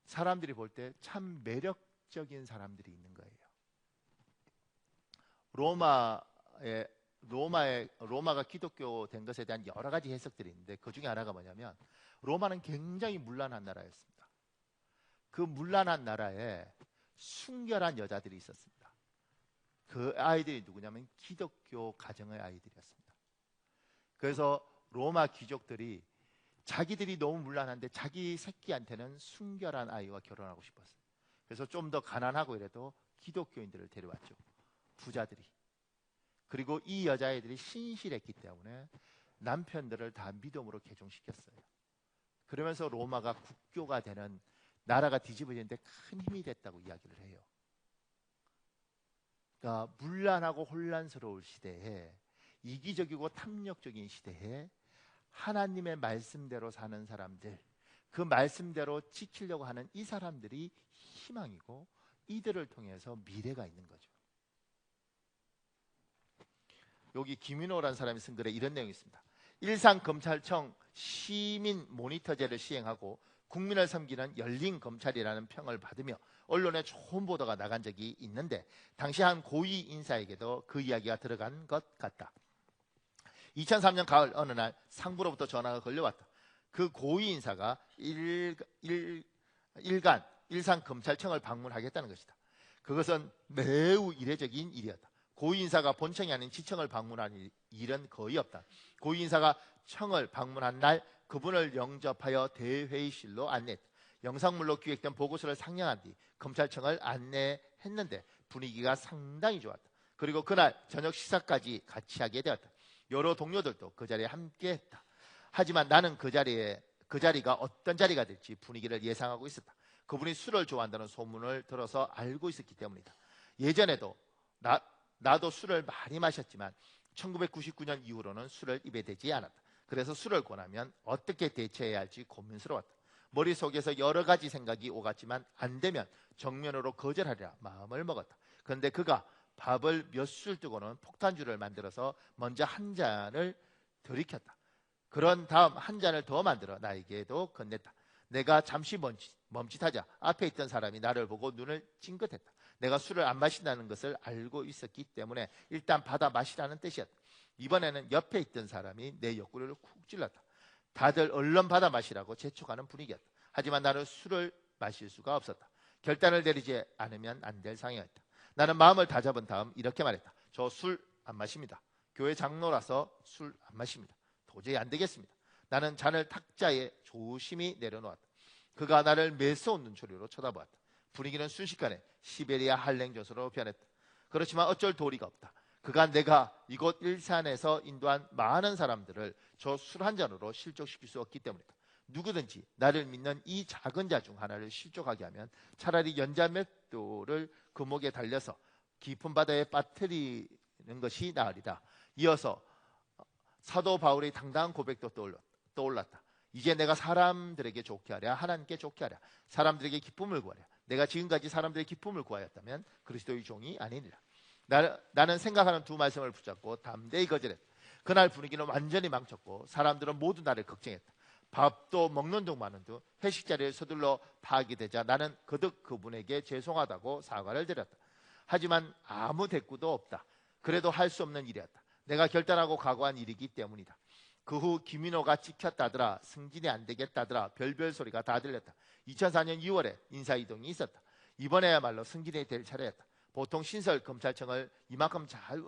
사람들이 볼 때 참 매력적인 사람들이 있는 거예요. 로마가 기독교 된 것에 대한 여러 가지 해석들이 있는데 그 중에 하나가 뭐냐면 로마는 굉장히 문란한 나라였습니다. 그 문란한 나라에 순결한 여자들이 있었습니다. 그 아이들이 누구냐면 기독교 가정의 아이들이었습니다. 그래서 로마 귀족들이 자기들이 너무 문란한데 자기 새끼한테는 순결한 아이와 결혼하고 싶었어요. 그래서 좀 더 가난하고 이래도 기독교인들을 데려왔죠. 부자들이. 그리고 이 여자애들이 신실했기 때문에 남편들을 다 믿음으로 개종시켰어요. 그러면서 로마가 국교가 되는, 나라가 뒤집어지는데 큰 힘이 됐다고 이야기를 해요. 그러니까 문란하고 혼란스러울 시대에, 이기적이고 탐욕적인 시대에 하나님의 말씀대로 사는 사람들, 그 말씀대로 지키려고 하는 이 사람들이 희망이고, 이들을 통해서 미래가 있는 거죠. 여기 김윤호라는 사람이 쓴 글에 이런 내용이 있습니다. 일산검찰청 시민 모니터제를 시행하고 국민을 섬기는 열린 검찰이라는 평을 받으며 언론에 좋은 보도가 나간 적이 있는데, 당시 한 고위 인사에게도 그 이야기가 들어간 것 같다. 2003년 가을 어느 날 상부로부터 전화가 걸려왔다. 그 고위 인사가 일간 일산검찰청을 방문하겠다는 것이다. 그것은 매우 이례적인 일이었다. 고위 인사가 본청이 아닌 지청을 방문한 일은 거의 없다. 고위 인사가 청을 방문한 날 그분을 영접하여 대회의실로 안내했다. 영상물로 기획된 보고서를 상영한 뒤 검찰청을 안내했는데 분위기가 상당히 좋았다. 그리고 그날 저녁 식사까지 같이 하게 되었다. 여러 동료들도 그 자리에 함께했다. 하지만 나는 그 자리가 어떤 자리가 될지 분위기를 예상하고 있었다. 그분이 술을 좋아한다는 소문을 들어서 알고 있었기 때문이다. 예전에도 나도 술을 많이 마셨지만 1999년 이후로는 술을 입에 대지 않았다. 그래서 술을 권하면 어떻게 대처해야 할지 고민스러웠다. 머릿속에서 여러 가지 생각이 오갔지만 안 되면 정면으로 거절하리라 마음을 먹었다. 그런데 그가 밥을 몇 술 뜨고는 폭탄주를 만들어서 먼저 한 잔을 들이켰다. 그런 다음 한 잔을 더 만들어 나에게도 건넸다. 내가 잠시 멈칫하자 앞에 있던 사람이 나를 보고 눈을 찡긋했다. 내가 술을 안 마신다는 것을 알고 있었기 때문에 일단 받아 마시라는 뜻이었다. 이번에는 옆에 있던 사람이 내 옆구리를 쿡 찔렀다. 다들 얼른 받아 마시라고 재촉하는 분위기였다. 하지만 나는 술을 마실 수가 없었다. 결단을 내리지 않으면 안 될 상황이었다. 나는 마음을 다잡은 다음 이렇게 말했다. 저 술 안 마십니다. 교회 장로라서 술 안 마십니다. 도저히 안 되겠습니다. 나는 잔을 탁자에 조심히 내려놓았다. 그가 나를 매서운 눈초리로 쳐다보았다. 분위기는 순식간에 시베리아 한랭젓으로 변했다. 그렇지만 어쩔 도리가 없다. 그가 내가 이곳 일산에서 인도한 많은 사람들을 저 술 한 잔으로 실족시킬 수 없기 때문이다. 누구든지 나를 믿는 이 작은 자 중 하나를 실족하게 하면 차라리 연자맷돌을 그 목에 달려서 깊은 바다에 빠뜨리는 것이 나으리다. 이어서 사도 바울의 당당한 고백도 떠올랐다. 이제 내가 사람들에게 좋게 하랴 하나님께 좋게 하랴 사람들에게 기쁨을 구하랴. 내가 지금까지 사람들의 기쁨을 구하였다면 그리스도의 종이 아니니라. 나는 생각하는 두 말씀을 붙잡고 담대히 거절했다. 그날 분위기는 완전히 망쳤고 사람들은 모두 나를 걱정했다. 밥도 먹는 동안은 회식 자리에 서둘러 파기되자 나는 거듭 그분에게 죄송하다고 사과를 드렸다. 하지만 아무 대꾸도 없다. 그래도 할 수 없는 일이었다. 내가 결단하고 각오한 일이기 때문이다. 그 후 김인호가 찍혔다더라, 승진이 안 되겠다더라, 별별 소리가 다 들렸다. 2004년 2월에 인사이동이 있었다. 이번에야말로 승진이 될 차례였다. 보통 신설 검찰청을 이만큼 잘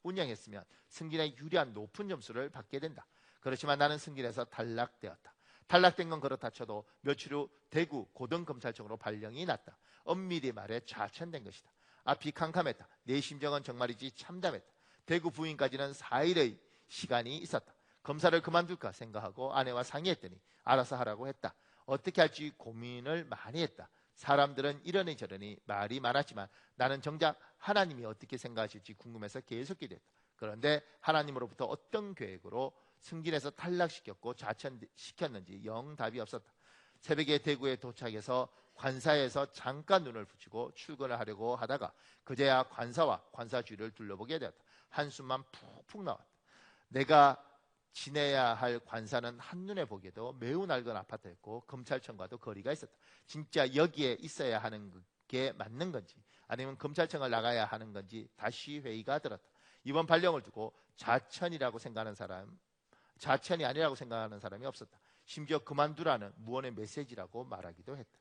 운영했으면 승진에 유리한 높은 점수를 받게 된다. 그렇지만 나는 승진에서 탈락되었다. 탈락된 건 그렇다 쳐도 며칠 후 대구 고등검찰청으로 발령이 났다. 엄밀히 말해 좌천된 것이다. 앞이 캄캄했다. 내 심정은 정말이지 참담했다. 대구 부인까지는 4일의 시간이 있었다. 검사를 그만둘까 생각하고 아내와 상의했더니 알아서 하라고 했다. 어떻게 할지 고민을 많이 했다. 사람들은 이러니 저러니 말이 많았지만 나는 정작 하나님이 어떻게 생각하실지 궁금해서 계속 기도했다. 그런데 하나님으로부터 어떤 계획으로 승진해서 탈락시켰고 좌천시켰는지 영 답이 없었다. 새벽에 대구에 도착해서 관사에서 잠깐 눈을 붙이고 출근을 하려고 하다가 그제야 관사와 관사 주위를 둘러보게 되었다. 한숨만 푹푹 나왔다. 내가 지내야 할 관사는 한눈에 보기에도 매우 낡은 아파트였고 검찰청과도 거리가 있었다. 진짜 여기에 있어야 하는 게 맞는 건지 아니면 검찰청을 나가야 하는 건지 다시 회의가 들었다. 이번 발령을 두고 좌천이 아니라고 생각하는 사람이 없었다. 심지어 그만두라는 무언의 메시지라고 말하기도 했다.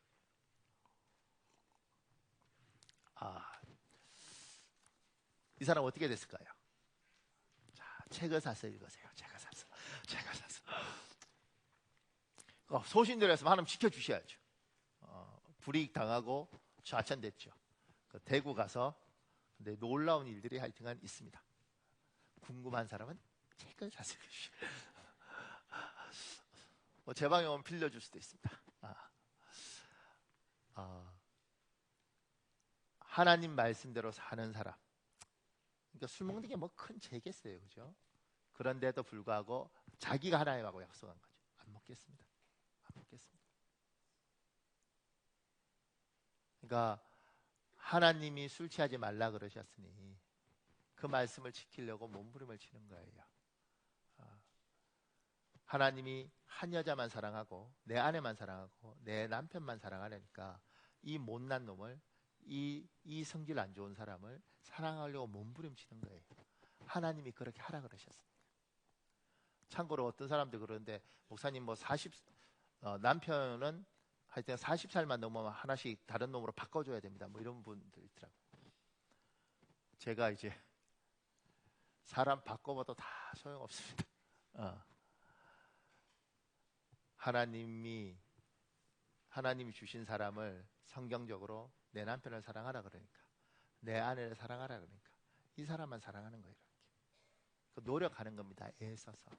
이 사람 어떻게 됐을까요? 자, 책을 사서 읽으세요. 책을 사서. 소신대로 했으면 하나님 지켜주셔야죠. 불이익 당하고 좌천됐죠. 대구 가서 근데 놀라운 일들이 하여튼간 있습니다. 궁금한 사람은 책을 사서 읽으시오. 제 방에 오면 빌려줄 수도 있습니다. 하나님 말씀대로 사는 사람. 그러니까 술 먹는 게 뭐 큰 죄겠어요, 그죠? 그런데도 불구하고 자기가 하나님하고 약속한 거죠. 안 먹겠습니다. 안 먹겠습니다. 그러니까 하나님이 술 취하지 말라 그러셨으니 그 말씀을 지키려고 몸부림을 치는 거예요. 하나님이 한 여자만 사랑하고 내 아내만 사랑하고 내 남편만 사랑하려니까 이 못난 놈을 이 성질 안 좋은 사람을 사랑하려고 몸부림치는 거예요. 하나님이 그렇게 하라 그러셨습니다. 참고로 어떤 사람들 그러는데 목사님 뭐 남편은 하여튼 40살만 넘으면 하나씩 다른 놈으로 바꿔줘야 됩니다. 뭐 이런 분들 있더라고요. 제가 이제 사람 바꿔봐도 다 소용없습니다. 하나님이 주신 사람을 성경적으로 내 남편을 사랑하라 그러니까, 내 아내를 사랑하라 그러니까 이 사람만 사랑하는 거예요. 이렇게 노력하는 겁니다. 애써서.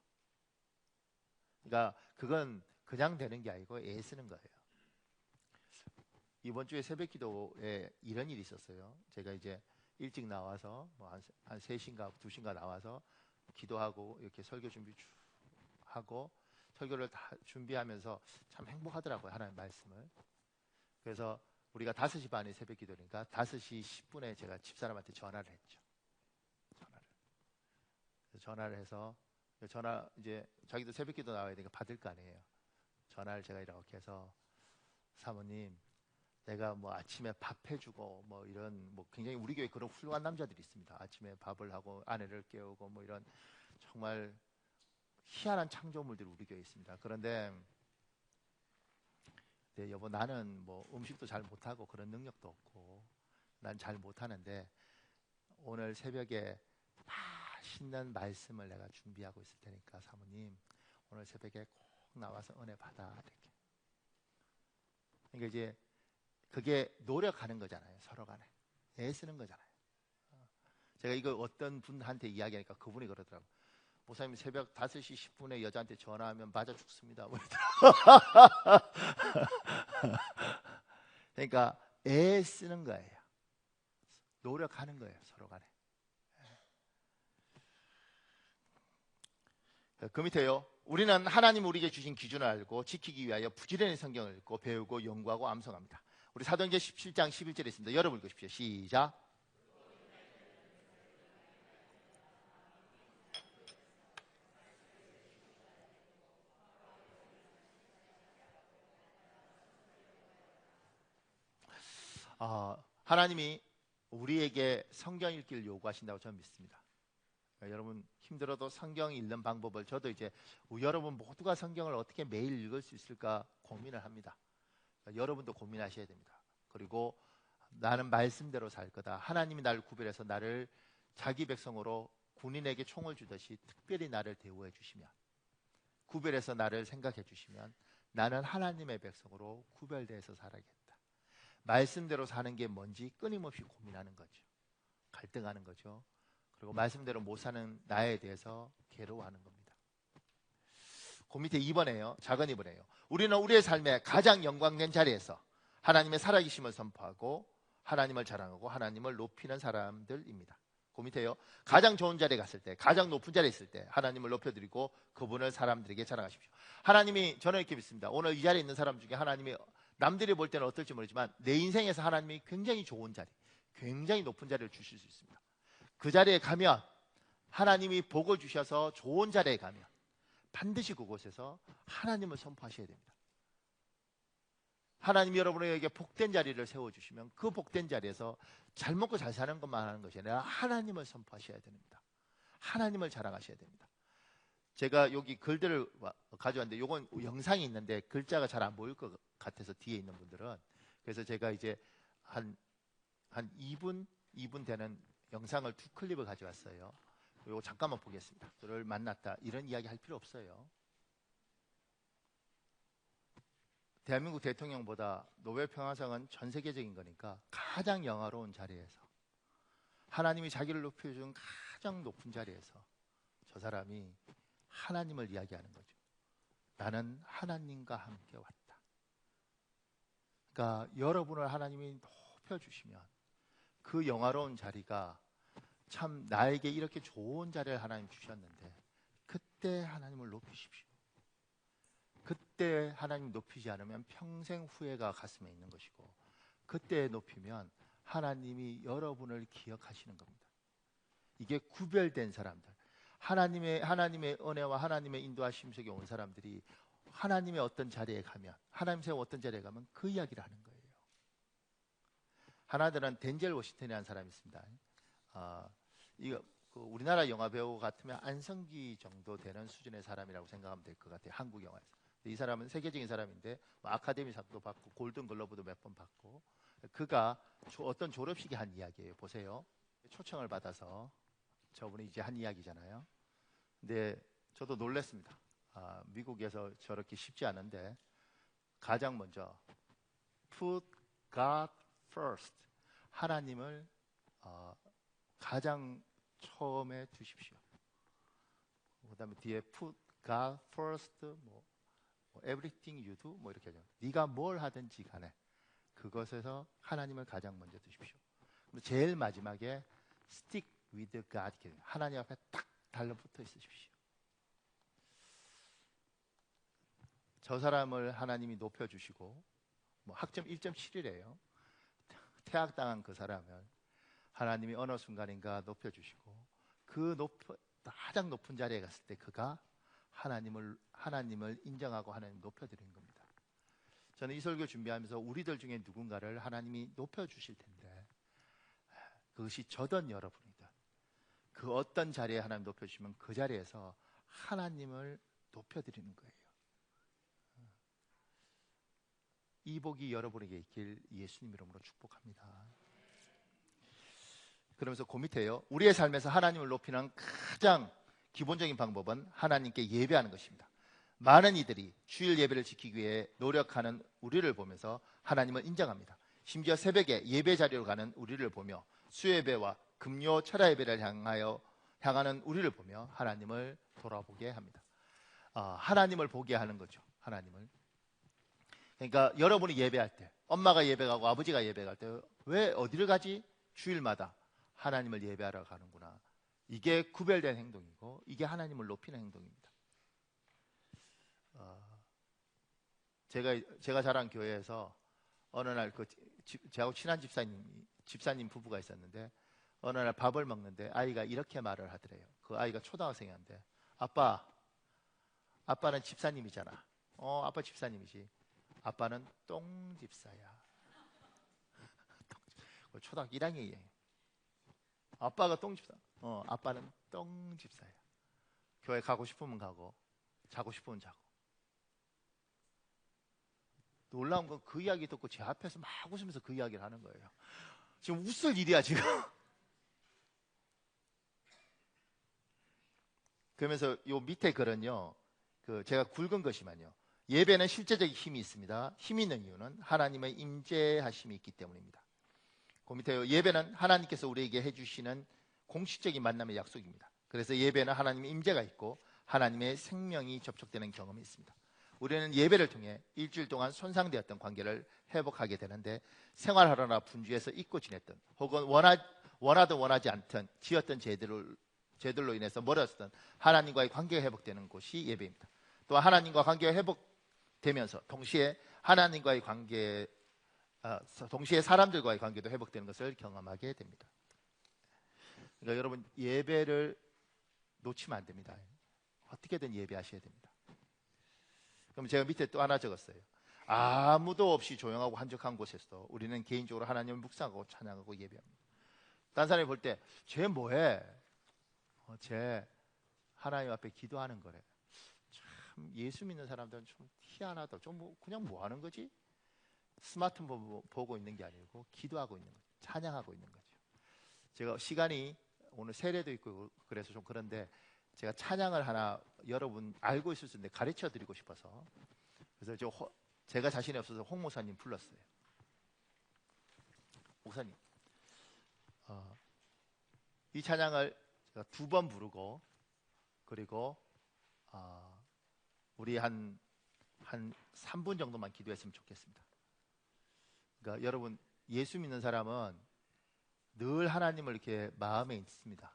그러니까 그건 그냥 되는 게 아니고 애쓰는 거예요. 이번 주에 새벽기도에 이런 일이 있었어요. 제가 이제 일찍 나와서 한 3시인가 2시인가 나와서 기도하고 이렇게 설교 준비 하고 설교를 다 준비하면서 참 행복하더라고요. 하나님 말씀을. 그래서 우리가 5시 반에 새벽 기도니까 5시 10분에 제가 집사람한테 전화를 했죠. 전화를 해서 이제 자기도 새벽 기도 나와야 되니까 받을 거 아니에요. 전화를 제가 이렇게 해서 사모님, 내가 뭐 아침에 밥 해주고 뭐 이런 뭐 굉장히 우리 교회 그런 훌륭한 남자들이 있습니다. 아침에 밥을 하고 아내를 깨우고 뭐 이런 정말 희한한 창조물들이 우리 교회에 있습니다. 그런데 네, 여보 나는 뭐 음식도 잘 못하고 그런 능력도 없고 난 잘 못하는데 오늘 새벽에 맛있는 말씀을 내가 준비하고 있을 테니까 사모님 오늘 새벽에 꼭 나와서 은혜 받아 이렇게. 그러니까 이제 그게 노력하는 거잖아요. 서로 간에 애쓰는 거잖아요. 제가 이거 어떤 분한테 이야기하니까 그분이 그러더라고요. 목사님 새벽 5시 10분에 여자한테 전화하면 맞아 죽습니다. 그러니까 애쓰는 거예요. 노력하는 거예요. 서로 간에. 그 밑에요. 우리는 하나님 우리에게 주신 기준을 알고 지키기 위하여 부지런히 성경을 읽고 배우고 연구하고 암송합니다. 우리 사도행전 17장 11절에 있습니다. 여러분 읽으십시오. 시작. 하나님이 우리에게 성경 읽기를 요구하신다고 저는 믿습니다. 여러분 힘들어도 성경 읽는 방법을 저도 이제 여러분 모두가 성경을 어떻게 매일 읽을 수 있을까 고민을 합니다. 여러분도 고민하셔야 됩니다. 그리고 나는 말씀대로 살 거다. 하나님이 나를 구별해서 나를 자기 백성으로 군인에게 총을 주듯이 특별히 나를 대우해 주시면, 구별해서 나를 생각해 주시면 나는 하나님의 백성으로 구별돼서 살아야겠다. 말씀대로 사는 게 뭔지 끊임없이 고민하는 거죠. 갈등하는 거죠. 그리고 말씀대로 못 사는 나에 대해서 괴로워하는 겁니다. 그 밑에 2번에요. 작은 2번에요. 우리는 우리의 삶에 가장 영광된 자리에서 하나님의 살아계심을 선포하고 하나님을 자랑하고 하나님을 높이는 사람들입니다. 그 밑에요. 가장 좋은 자리에 갔을 때, 가장 높은 자리에 있을 때 하나님을 높여드리고 그분을 사람들에게 자랑하십시오. 하나님이, 저는 이렇게 믿습니다. 오늘 이 자리에 있는 사람 중에 하나님이 남들이 볼 때는 어떨지 모르지만 내 인생에서 하나님이 굉장히 좋은 자리, 굉장히 높은 자리를 주실 수 있습니다. 그 자리에 가면 하나님이 복을 주셔서 좋은 자리에 가면 반드시 그곳에서 하나님을 선포하셔야 됩니다. 하나님이 여러분에게 복된 자리를 세워주시면 그 복된 자리에서 잘 먹고 잘 사는 것만 하는 것이 아니라 하나님을 선포하셔야 됩니다. 하나님을 자랑하셔야 됩니다. 제가 여기 글들을 가져왔는데 이건 영상이 있는데 글자가 잘 안 보일 것 같아서 뒤에 있는 분들은, 그래서 제가 이제 한 2분 되는 영상을 2클립을 가져왔어요. 이거 잠깐만 보겠습니다. 그를 만났다 이런 이야기 할 필요 없어요. 대한민국 대통령보다 노벨 평화상은 전 세계적인 거니까 가장 영화로운 자리에서 하나님이 자기를 높여준 가장 높은 자리에서 저 사람이 하나님을 이야기하는 거죠. 나는 하나님과 함께 왔다. 그러니까 여러분을 하나님이 높여주시면 그 영화로운 자리가 참 나에게 이렇게 좋은 자리를 하나님 주셨는데 그때 하나님을 높이십시오. 그때 하나님 높이지 않으면 평생 후회가 가슴에 있는 것이고 그때 높이면 하나님이 여러분을 기억하시는 겁니다. 이게 구별된 사람들, 하나님의 은혜와 하나님의 인도하심 속에 온 사람들이 하나님의 어떤 자리에 가면, 하나님 세운 어떤 자리에 가면 그 이야기를 하는 거예요. 하나들은 덴젤 워싱턴이라는 사람이 있습니다. 이거 우리나라 영화 배우 같으면 안성기 정도 되는 수준의 사람이라고 생각하면 될 것 같아요. 한국 영화에서. 이 사람은 세계적인 사람인데 뭐 아카데미상도 받고 골든글러브도 몇 번 받고, 그가 어떤 졸업식에 한 이야기예요. 보세요. 초청을 받아서 저분이 이제 한 이야기잖아요. 근데 저도 놀랐습니다. 미국에서 저렇게 쉽지 않은데 가장 먼저 put God first, 하나님을 가장 처음에 두십시오. 그 다음에 뒤에 put God first, 뭐 everything you do, 뭐 이렇게 하죠. 네가 뭘 하든지 간에 그것에서 하나님을 가장 먼저 두십시오. 제일 마지막에 stick with God, 하나님 앞에 딱 달라붙어 있으십시오. 저 사람을 하나님이 높여주시고, 뭐 학점 1.7이래요. 퇴학당한 그 사람을 하나님이 어느 순간인가 높여주시고, 가장 높은 자리에 갔을 때 그가 하나님을 인정하고 하나님 높여드린 겁니다. 저는 이 설교 준비하면서 우리들 중에 누군가를 하나님이 높여주실 텐데, 그것이 저든 여러분이든 그 어떤 자리에 하나님 높여주시면 그 자리에서 하나님을 높여드리는 거예요. 이 복이 여러분에게 있길 예수님 이름으로 축복합니다. 그러면서 그 밑에요, 우리의 삶에서 하나님을 높이는 가장 기본적인 방법은 하나님께 예배하는 것입니다. 많은 이들이 주일 예배를 지키기 위해 노력하는 우리를 보면서 하나님을 인정합니다. 심지어 새벽에 예배 자리로 가는 우리를 보며 수예배와 금요 철야 예배를 향하는 우리를 보며 하나님을 돌아보게 합니다. 하나님을 보게 하는 거죠. 하나님을. 그러니까 여러분이 예배할 때, 엄마가 예배 가고 아버지가 예배 갈 때 왜 어디를 가지? 주일마다 하나님을 예배하러 가는구나. 이게 구별된 행동이고 이게 하나님을 높이는 행동입니다. 제가 자란 교회에서 어느 날 저하고 친한 집사님 부부가 있었는데 어느 날 밥을 먹는데 아이가 이렇게 말을 하더래요. 그 아이가 초등학생이었는데, 아빠는 집사님이잖아. 아빠 집사님이지. 아빠는 똥집사야. 초등학교 1학년이에요. 아빠가 똥집사. 아빠는 똥집사야. 교회 가고 싶으면 가고 자고 싶으면 자고. 놀라운 건 그 이야기 듣고 제 앞에서 막 웃으면서 그 이야기를 하는 거예요. 지금 웃을 일이야 지금. 그러면서 요 밑에 글은요, 제가 굵은 것이만요. 예배는 실제적인 힘이 있습니다. 힘이 있는 이유는 하나님의 임재하심이 있기 때문입니다. 그 밑에 예배는 하나님께서 우리에게 해주시는 공식적인 만남의 약속입니다. 그래서 예배는 하나님의 임재가 있고 하나님의 생명이 접촉되는 경험이 있습니다. 우리는 예배를 통해 일주일 동안 손상되었던 관계를 회복하게 되는데, 생활하려나 분주해서 잊고 지냈던 혹은 원하든 원하지 않던 지었던 죄들로 인해서 멀었던 하나님과의 관계가 회복되는 곳이 예배입니다. 또 하나님과 관계가 회복되면서 동시에 동시에 사람들과의 관계도 회복되는 것을 경험하게 됩니다. 그러니까 여러분, 예배를 놓치면 안 됩니다. 어떻게든 예배하셔야 됩니다. 그럼 제가 밑에 또 하나 적었어요. 아무도 없이 조용하고 한적한 곳에서 우리는 개인적으로 하나님을 묵상하고 찬양하고 예배합니다. 다른 사람이 볼 때 쟤 뭐해? 쟤 하나님 앞에 기도하는 거래. 참 예수 믿는 사람들은 좀 희한하다. 그냥 뭐 하는 거지? 스마트폰 보고 있는 게 아니고 기도하고 있는 거죠. 찬양하고 있는 거죠. 제가 시간이 오늘 세례도 있고 그래서 좀 그런데 제가 찬양을 하나 여러분 알고 있을 수 있는데 가르쳐 드리고 싶어서, 그래서 제가 자신이 없어서 홍 목사님 불렀어요. 목사님, 이 찬양을 제가 2번 부르고, 그리고 우리 한 한 3분 정도만 기도했으면 좋겠습니다. 그러니까 여러분, 예수 믿는 사람은 늘 하나님을 이렇게 마음에 있습니다.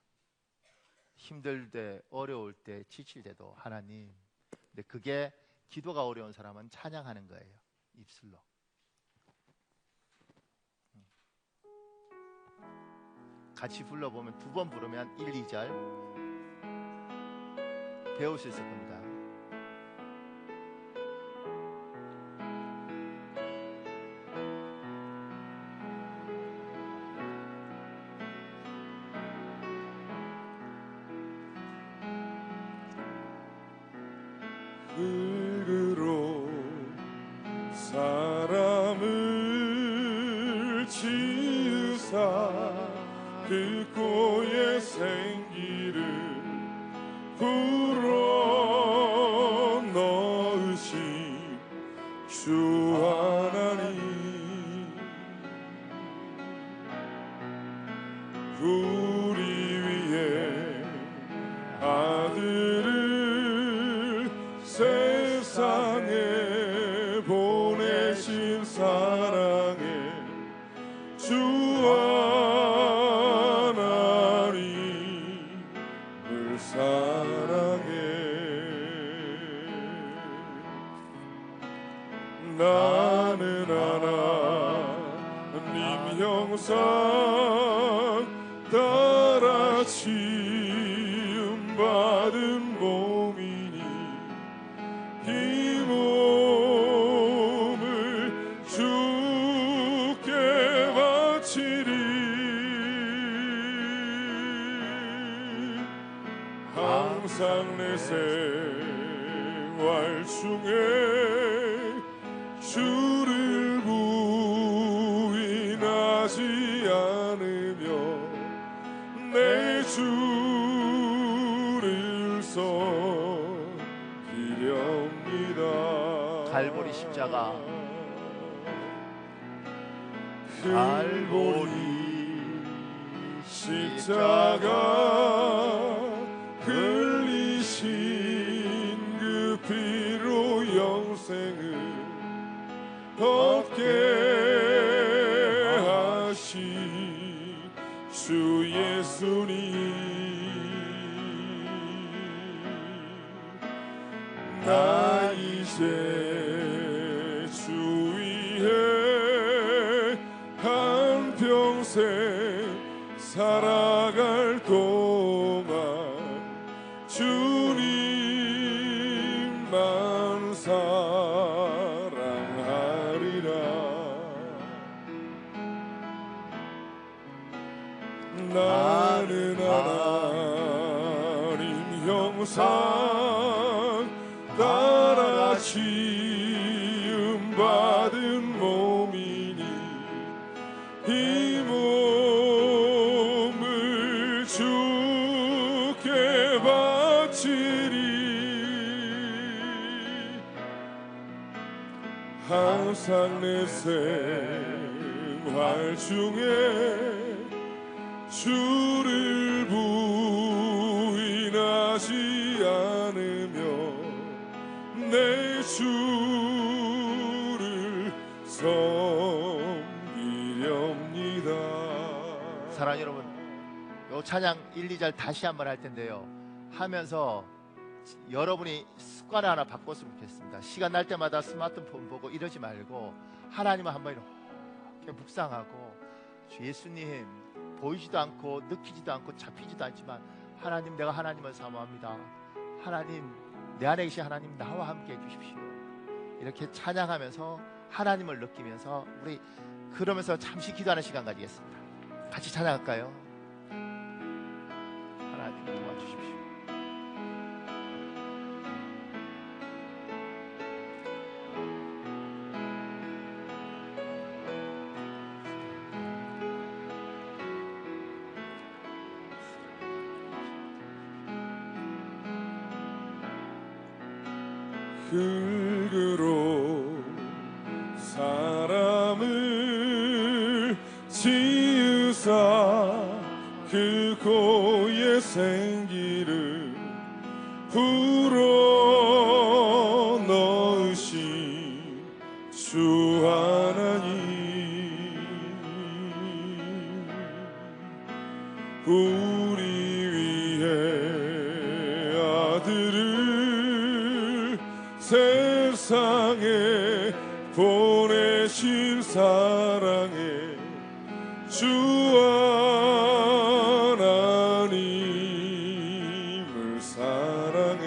힘들 때, 어려울 때, 지칠 때도 하나님. 근데 그게 기도가 어려운 사람은 찬양하는 거예요. 입술로. 같이 불러보면 2번 부르면 1, 2절 배울 수 있을 겁니다. 흙으로 사람을 지으사 그 고의 생기를 불어 넣으신 주 하나님, 우리 위에 아들을 세상에 보내신 사랑의 주 하나님을 사랑해. 나는 하나님 형상 따라 지음받은 몸이니 이 몸을 주께 바치리. 항상 내 생활 중에 주를 부인하지 않으며 내 주를 섬기렵니다. 갈보리 십자가, 갈보리 십자가 흘리신 그 피로 영생을 얻게 하신 주 예수님, 나 이제 주 위에 한평생 살아갈 동안 주님만 사랑하리라. 나는 하나님 형상 따라 지음받은 몸이니 이 몸을 주께 바치리. 항상 내 생활 중에 주를 부인하지 않으며 내 주를 섬기렵니다. 사랑하는 여러분, 요 찬양 1, 2절 다시 한번 할 텐데요, 하면서 여러분이 습관을 하나 바꿨으면 좋겠습니다. 시간 날 때마다 스마트폰 보고 이러지 말고 하나님을 한번 이렇게 묵상하고, 주 예수님 보이지도 않고 느끼지도 않고 잡히지도 않지만 하나님, 내가 하나님을 사모합니다. 하나님, 내 안에 계신 하나님, 나와 함께 해주십시오. 이렇게 찬양하면서 하나님을 느끼면서 우리 그러면서 잠시 기도하는 시간 가지겠습니다. 같이 찬양할까요? 하나님 도와주십시오. 흙으로 사람을 지으사 그 고의 생기를 불어 넣으신 우리 위해 아들을 세상에 보내신 사랑에 주 하나님을 사랑해.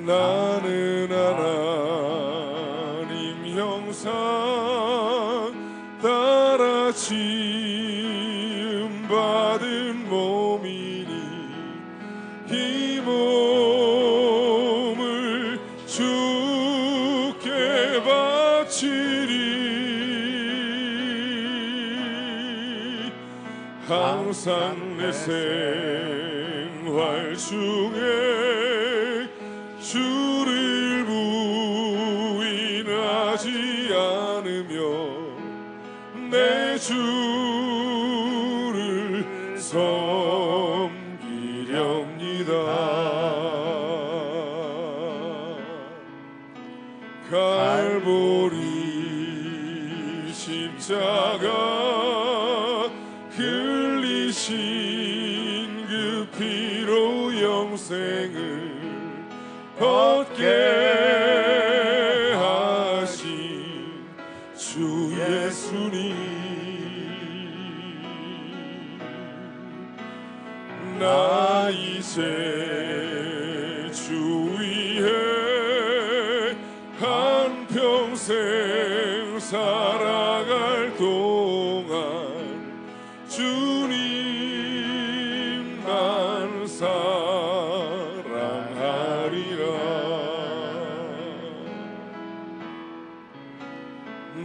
나는 하나님 형상 따라 지음 받은 몸이니 이 몸을 주께 바치리. 항상 내 생활 중에 주를 부인하지 않으며 내 주를 섬기렵니다. 갈보리 십자가 흘리신 그 피로 영생을 얻게 하신 주 예수님. 나 이제 주 위에 한평생 살아갈 동안 주님만 사랑하리라.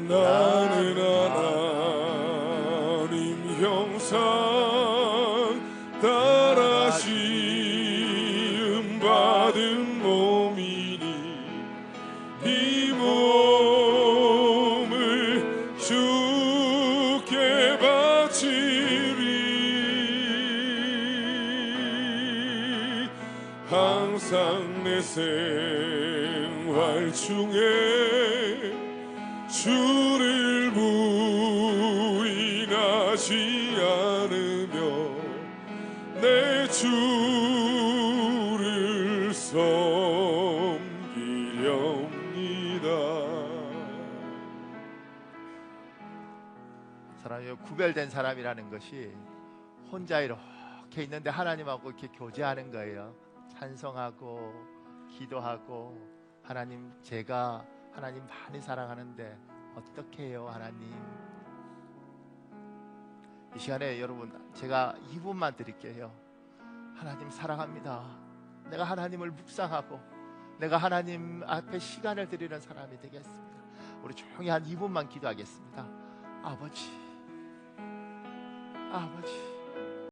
나는 하나님 형상 따라 지음 받은 몸이니 이 몸을 주께 바치리. 항상 내 생활 중에 주를 부인하지 않으며 내 주를 섬기렵니다. 사람이 구별된 사람이라는 것이 혼자 이렇게 있는데 하나님하고 이렇게 교제하는 거예요. 찬송하고 기도하고, 하나님, 제가 하나님 많이 사랑하는데 어떻게 해요 하나님? 이 시간에 여러분 제가 2분만 드릴게요. 하나님 사랑합니다. 내가 하나님을 묵상하고 내가 하나님 앞에 시간을 드리는 사람이 되겠습니다. 우리 조용히 한 2분만 기도하겠습니다. 아버지, 아버지,